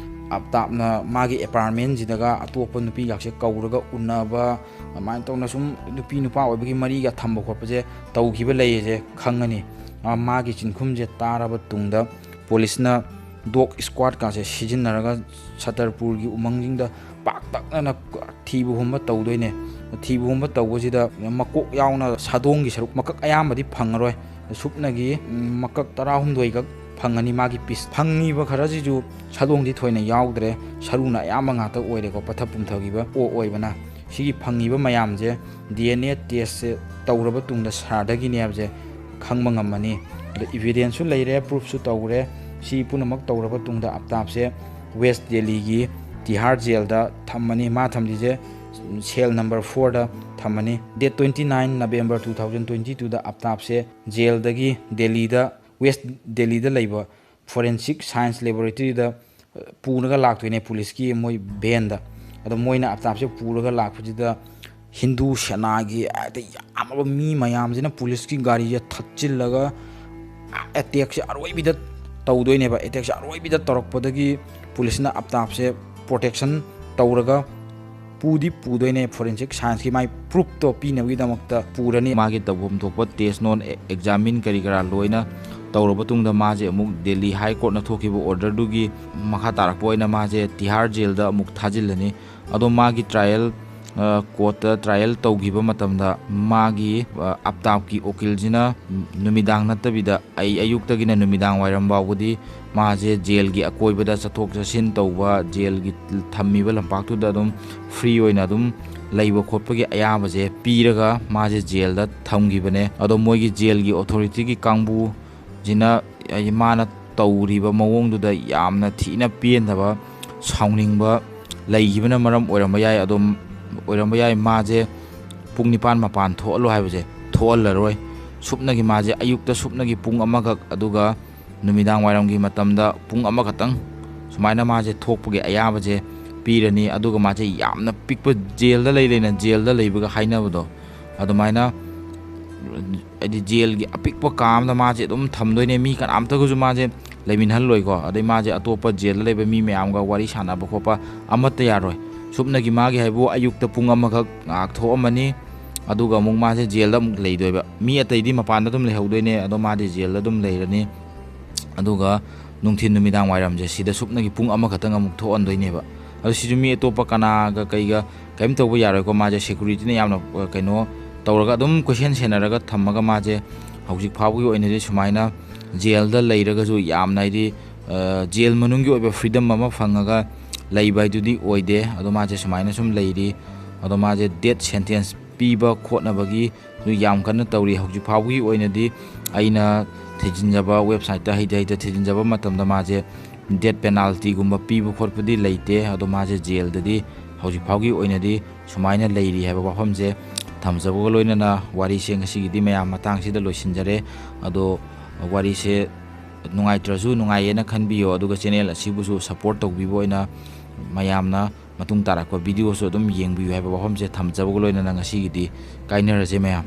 ꯑꯞꯇꯥꯞꯅ ꯃꯥꯒꯤ ꯑꯦꯄꯥꯔꯠꯃꯦꯟꯁꯤꯗꯒ ꯑꯇꯣꯞꯄ ꯅꯨꯄꯤꯒꯥꯛꯁꯦ ꯀꯧꯔꯒ ꯎꯅꯕ ꯑꯗꯨꯃꯥꯏꯅ ꯇꯧꯅ ꯁꯨꯝ ꯅꯨꯄꯤ ꯅꯨꯄꯥ ꯑꯣꯏꯕꯒꯤ ꯃꯔꯤꯒ ꯊꯝꯕ ꯈꯣꯠꯄꯁꯦ ꯇꯧꯈꯤꯕ ꯂꯩꯌꯦꯁꯦ ꯈꯪꯉꯅꯤ ꯃꯥꯒꯤ ꯆꯤꯟꯈꯨꯝꯁꯦ ꯇꯥꯔꯕ ꯇꯨꯡꯗ ꯄꯨꯂꯤꯁꯅ ꯗꯣꯛ ꯁ꯭ꯀ꯭ꯋꯥꯗꯀꯥꯁꯦ ꯁꯤꯖꯤꯟꯅꯔꯒ ꯁꯇꯔꯄꯨꯔꯒꯤ ꯎꯃꯪꯁꯤꯡꯗ ꯄꯥꯛꯇꯛꯅꯅ ꯊꯤꯕ ꯍꯨꯝꯕ ꯇꯧꯗꯣꯏꯅꯦ ꯊꯤꯕ ꯍꯨꯝꯕ ꯇꯧꯕꯁꯤꯗ ꯃꯀꯣꯛ ꯌꯥꯎꯅ ꯁꯥꯗꯣꯡꯒꯤ ꯁꯔꯨꯛ ꯃꯀꯛ ꯑꯌꯥꯝꯕꯗꯤ ꯐꯪꯉꯔꯣꯏ ꯁꯨꯞꯅꯒꯤ ꯃꯀꯛ 12ꯈꯛ ꯐꯪꯉꯅꯤ ꯃꯥꯒꯤ ꯄꯤꯁ ꯐꯪꯉꯤꯕ ꯈꯔꯁꯤꯁꯨ ꯁꯥꯗꯣꯡꯗꯤ ꯊꯣꯏꯅ ꯌꯥꯎꯗ꯭ꯔꯦ ꯁꯔꯨꯅ ꯑꯌꯥꯝꯕ ꯉꯥꯛꯇ ꯑꯣꯏꯔꯦꯀꯣ ꯄꯠꯊ ꯄꯨꯝꯊꯈꯤꯕ ꯑꯣꯛ ꯑꯣꯏꯕꯅ ꯁꯤꯒꯤ ꯐꯪꯉꯤꯕ ꯃꯌꯥꯝꯁꯦ DNA ꯇꯦꯁꯁꯦ ꯇꯧꯔꯕ ꯇꯨꯡꯗ ꯁꯥꯔꯗꯒꯤꯅꯦ ꯍꯥꯏꯕꯁꯦ ꯈꯪꯕ ꯉꯝꯃꯅꯤ ꯑꯗ ꯏꯕꯤꯗꯦꯟꯁꯁꯨ ꯂꯩꯔꯦ ꯄ꯭ꯔꯨꯐꯁꯨ ꯇꯧꯔꯦ ꯁꯤ ꯄꯨꯝꯅꯃꯛ ꯇꯧꯔꯕ ꯇꯨꯡꯗ ꯑꯞꯇꯥꯞꯁꯦ ꯋꯦꯁ ꯗꯦꯜꯂꯤꯒꯤ ꯇꯤꯍꯥꯔ ꯖꯦꯜꯗ ꯊꯝꯃꯅꯤ ꯃꯥ ꯊꯝꯂꯤꯁꯦ ꯁꯦꯜ ꯅꯝꯕꯔ 4ꯗ ꯊꯝꯃꯅꯤ ꯗꯦꯠ 29 ꯅꯕꯦꯝꯕꯔ 2022ꯗ ꯑꯞꯇꯥꯞꯁꯦ ꯖꯦꯜꯗꯒꯤ ꯗꯦꯜꯂꯤꯗ ꯋꯦꯁ ꯗꯦꯜꯂꯤꯗ ꯂꯩꯕ ꯐꯣꯔꯦꯟꯁꯤꯛ ꯁꯥꯏꯟꯁ ꯂꯦꯕꯣꯔꯦꯇꯔꯤꯗ ꯄꯨꯔꯒ ꯂꯥꯛꯇꯣꯏꯅꯦ ꯄꯨꯂꯤꯁꯀꯤ ꯃꯣꯏ ꯚꯦꯟꯗ ꯑꯗꯣ ꯃꯣꯏꯅ ꯑꯞꯇꯥꯞꯁꯦ ꯄꯨꯔꯒ ꯂꯥꯛꯄꯁꯤꯗ ꯍꯤꯟꯗꯨ ꯁꯦꯅꯥꯒꯤ ꯌꯥꯝꯃꯕ ꯃꯤ ꯃꯌꯥꯝꯁꯤꯅ ꯄꯨꯂꯤꯁꯀꯤ ꯒꯥꯔꯤꯁꯦ ꯊꯠꯆꯤꯜꯂꯒ ꯑꯦꯇꯦꯛꯁꯦ ꯑꯔꯣꯏꯕꯤꯗ ꯇꯧꯗꯣꯏꯅꯦꯕ ꯑꯦꯇꯦꯛꯁꯦ ꯑꯔꯣꯏꯕꯤꯗ ꯇꯧꯔꯛꯄꯗꯒꯤ ꯄꯨꯂꯤꯁꯅ ꯑꯞꯇꯥꯞꯁꯦ ꯄ꯭ꯔꯣꯇꯦꯛꯁꯟ ꯇꯧꯔꯒ ꯄꯨꯗꯤ ꯄꯨꯗꯣꯏꯅꯦ ꯐꯣꯔꯦꯟꯁꯤꯛ ꯁꯥꯏꯟꯁꯀꯤ ꯃꯥꯏ ꯄ꯭ꯔꯨꯐꯇꯣ ꯄꯤꯅꯕꯒꯤꯗꯃꯛꯇ ꯄꯨꯔꯅꯤ ꯃꯥꯒꯤ ꯇꯧꯐꯝ ꯊꯣꯛꯄ ꯇꯦꯁ ꯅꯣꯟ ꯑꯦꯛꯖꯥꯃꯤꯟ ꯀꯔꯤ ꯀꯔꯥ ꯂꯣꯏꯅ ꯇꯧꯔꯕ ꯇꯨꯡꯗ ꯃꯥꯁꯦ ꯑꯃꯨꯛ ꯗꯦꯜꯂꯤ ꯍꯥꯏ ꯀꯣꯔꯠꯅ ꯊꯣꯛꯈꯤꯕ ꯑꯣꯔꯗꯔꯗꯨꯒꯤ ꯃꯈꯥ ꯇꯥꯔꯛꯄ ꯑꯣꯏꯅ ꯃꯥꯁꯦ ꯇꯤꯍꯥꯔ ꯖꯦꯜꯗ ꯑꯃꯨꯛ ꯊꯥꯖꯤꯜꯂꯅꯤ ꯑꯗꯣ ꯃꯥꯒꯤ ꯇ꯭ꯔꯥꯏꯌꯦꯜ ꯀꯣꯔꯠꯇ ꯇ꯭ꯔꯥꯏꯌꯦꯜ ꯇꯧꯈꯤꯕ ꯃꯇꯝꯗ ꯃꯥꯒꯤ ꯑꯞꯇꯥꯞꯀꯤ ꯎꯀꯤꯜꯁꯤꯅ ꯅꯨꯃꯤꯗꯥꯡ ꯅꯠꯇꯕꯤꯗ ꯑꯌꯨꯛꯇꯒꯤꯅ ꯅꯨꯃꯤꯗꯥꯡ ꯋꯥꯏꯔꯝ ꯐꯥꯎꯕꯗꯤ ꯃꯥꯁꯦ ꯖꯦꯜꯒꯤ ꯑꯀꯣꯏꯕꯗ ꯆꯠꯊꯣꯛ ꯆꯠꯁꯤꯟ ꯇꯧꯕ ꯖꯦꯜꯒꯤ ꯊꯝꯃꯤꯕ ꯂꯝꯄꯥꯛꯇꯨꯗ ꯑꯗꯨꯝ ꯐ꯭ꯔꯤ ꯑꯣꯏꯅ ꯑꯗꯨꯝ ꯂꯩꯕ ꯈꯣꯠꯄꯒꯤ ꯑꯌꯥꯕꯁꯦ ꯄꯤꯔꯒ ꯃꯥꯁꯦ ꯖꯦꯜꯗ ꯊꯝꯈꯤꯕꯅꯦ ꯑꯗꯣ ꯃꯣꯏꯒꯤ ꯖꯦꯜꯒꯤ ꯑꯣꯊꯣꯔꯤꯇꯤꯒꯤ ꯀꯥꯡꯕꯨꯁꯤꯅ ꯃꯥꯅ ꯇꯧꯔꯤꯕ ꯃꯑꯣꯡꯗꯨꯗ ꯌꯥꯝꯅ ꯊꯤꯅ ꯄꯦꯟꯗꯕ ꯁꯥꯎꯅꯤꯡꯕ ꯂꯩꯈꯤꯕꯅ ꯃꯔꯝ ꯑꯣꯏꯔꯝꯕ ꯌꯥꯏ ꯑꯗꯨꯝ ꯑꯣꯏꯔꯝꯕ ꯌꯥꯏ ꯃꯥꯁꯦ ꯄꯨꯡ 9 ꯃꯄꯥꯟ ꯊꯣꯛꯍꯜꯂꯣ ꯍꯥꯏꯕꯁꯦ ꯊꯣꯛꯍꯜꯂꯔꯣꯏ ꯁꯨꯞꯅꯒꯤ ꯃꯥꯁꯦ ꯑꯌꯨꯛꯇ ꯁꯨꯞꯅꯒꯤ ꯄꯨꯡ 1ꯈꯛ ꯑꯗꯨꯒ ꯅꯨꯃꯤꯗꯥꯡ ꯋꯥꯏꯔꯝꯒꯤ ꯃꯇꯝꯗ ꯄꯨꯡ 1 ꯁꯨꯃꯥꯏꯅ ꯃꯥꯁꯦ ꯊꯣꯛꯄꯒꯤ ꯑꯌꯥꯕꯁꯦ ꯄꯤꯔꯅꯤ ꯑꯗꯨꯒ ꯃꯥꯁꯦ ꯌꯥꯝꯅ ꯄꯤꯛꯄ ꯖꯦꯜꯗ ꯂꯩꯅ ꯖꯦꯜꯗ ꯂꯩꯕꯒ ꯍꯥꯏꯅꯕꯗꯣ ꯑꯗꯨꯃꯥꯏꯅ ꯍꯥꯏꯗꯤ ꯖꯦꯜꯒꯤ ꯑꯄꯤꯛꯄ ꯀꯥ ꯑꯃꯗ ꯃꯥꯁꯦ ꯑꯗꯨꯝ ꯊꯝꯗꯣꯏꯅꯦ ꯃꯤ ꯀꯅꯥꯝꯇꯒꯁꯨ ꯃꯥꯁꯦ ꯂꯩꯃꯤꯟꯅꯍꯜꯂꯣꯏꯀꯣ ꯑꯗꯩ ꯃꯥꯁꯦ ꯑꯇꯣꯞꯄ ꯖꯦꯜꯗ ꯂꯩꯕ ꯃꯤ ꯃꯌꯥꯝꯒ ꯋꯥꯔꯤ ꯁꯥꯟꯅꯕ ꯈꯣꯠꯄ ꯑꯃꯠꯇ ꯌꯥꯔꯣꯏ ꯁꯨꯞꯅꯒꯤ ꯃꯥꯒꯤ ꯍꯥꯏꯕꯨ ꯑꯌꯨꯛꯇ ꯄꯨꯡ 1ꯈꯛ ꯉꯥꯏꯍꯥꯛ ꯊꯣꯛꯑꯝꯃꯅꯤ ꯑꯗꯨꯒ ꯑꯃꯨꯛ ꯃꯥꯁꯦ ꯖꯦꯜꯗ ꯑꯃꯨꯛ ꯂꯩꯗꯣꯏꯕ ꯃꯤ ꯑꯇꯩꯗꯤ ꯃꯄꯥꯟꯗ ꯑꯗꯨꯝ ꯂꯩꯍꯧꯗꯣꯏꯅꯦ ꯑꯗꯣ ꯃꯥꯗꯤ ꯖꯦꯜꯗ ꯑꯗꯨꯝ ꯂꯩꯔꯅꯤ ꯑꯗꯨꯒ ꯅꯨꯡꯊꯤꯟ ꯅꯨꯃꯤꯗꯥꯡ ꯋꯥꯏꯔꯝꯁꯦ ꯁꯤꯗ ꯁꯨꯞꯅꯒꯤ ꯄꯨꯡ 1 ꯑꯃꯨꯛ ꯊꯣꯛꯍꯟꯗꯣꯏꯅꯦꯕ ꯑꯗꯣ ꯁꯤꯁꯨ ꯃꯤ ꯑꯇꯣꯞꯄ ꯀꯅꯥꯒ ꯀꯩꯒ ꯀꯔꯤꯝ ꯇꯧꯕ ꯌꯥꯔꯣꯏꯀꯣ ꯃꯥꯁꯦ ꯁꯦꯀꯨꯔꯤꯇꯤꯅ ꯌꯥꯝꯅ ꯀꯩꯅꯣ ꯇꯧꯔꯒ ꯑꯗꯨꯝ ꯀꯣꯏꯁꯦꯟ ꯁꯦꯟꯅꯔꯒ ꯊꯝꯃꯒ ꯃꯥꯁꯦ ꯍꯧꯖꯤꯛ ꯐꯥꯎꯕꯒꯤ ꯑꯣꯏꯅꯗꯤ ꯁꯨꯃꯥꯏꯅ ꯖꯦꯜꯗ ꯂꯩꯔꯒꯁꯨ ꯌꯥꯝꯅ ꯍꯥꯏꯗꯤ ꯖꯦꯜ ꯃꯅꯨꯡꯒꯤ ꯑꯣꯏꯕ ꯐ꯭ꯔꯤꯗꯝ ꯑꯃ ꯐꯪꯉꯒ ꯂꯩꯕ ꯍꯥꯏꯗꯨꯗꯤ ꯑꯣꯏꯗꯦ ꯑꯗꯣ ꯃꯥꯁꯦ ꯁꯨꯃꯥꯏꯅ ꯁꯨꯝ ꯂꯩꯔꯤ ꯑꯗꯣ ꯃꯥꯁꯦ ꯗꯦꯠ ꯁꯦꯟꯇꯦꯟꯁ ꯄꯤꯕ ꯈꯣꯠꯅꯕꯒꯤ ꯌꯥꯝ ꯀꯟꯅ ꯇꯧꯔꯤ ꯍꯧꯖꯤꯛ ꯐꯥꯎꯕꯒꯤ ꯑꯣꯏꯅꯗꯤ ꯑꯩꯅ ꯊꯤꯖꯤꯟꯖꯕ ꯋꯦꯕꯁꯥꯏꯠꯇ ꯍꯩꯇ ꯊꯤꯖꯤꯟꯖꯕ ꯃꯇꯝꯗ ꯃꯥꯁꯦ ꯗꯦꯠ ꯄꯦꯅꯥꯜꯇꯤꯒꯨꯝꯕ ꯄꯤꯕ ꯈꯣꯠꯄꯗꯤ ꯂꯩꯇꯦ ꯑꯗꯣ ꯃꯥꯁꯦ ꯖꯦꯜꯗꯗꯤ ꯍꯧꯖꯤꯛ ꯐꯥꯎꯒꯤ ꯑꯣꯏꯅꯗꯤ ꯁꯨꯃꯥꯏꯅ ꯂꯩꯔꯤ ꯍꯥꯏꯕ ꯋꯥꯐꯝꯁꯦ ꯊꯝꯖꯕꯒ ꯂꯣꯏꯅꯅ ꯋꯥꯔꯤꯁꯦ ꯉꯁꯤꯒꯤꯗꯤ ꯃꯌꯥꯝ ꯃꯇꯥꯡꯁꯤꯗ ꯂꯣꯏꯁꯤꯟꯖꯔꯦ ꯑꯗꯣ ꯋꯥꯔꯤꯁꯦ ꯅꯨꯡꯉꯥꯏꯇ꯭ꯔꯁꯨ ꯅꯨꯡꯉꯥꯏꯌꯦꯅ ꯈꯟꯕꯤꯌꯣ ꯑꯗꯨꯒ ꯆꯦꯅꯦꯜ ꯑꯁꯤꯕꯨꯁꯨ ꯁꯞꯄꯣꯔꯠ ꯇꯧꯕꯤꯕ ꯑꯣꯏꯅ ꯃꯌꯥꯝꯅ ꯃꯇꯨꯡ ꯇꯥꯔꯛꯄ ꯚꯤꯗꯤꯑꯣꯁꯨ ꯑꯗꯨꯝ ꯌꯦꯡꯕꯤꯌꯨ ꯍꯥꯏꯕ ꯋꯥꯐꯝꯁꯦ ꯊꯝꯖꯕꯒ ꯂꯣꯏꯅꯅ ꯉꯁꯤꯒꯤꯗꯤ ꯀꯥꯏꯅꯔꯁꯦ ꯃꯌꯥꯝ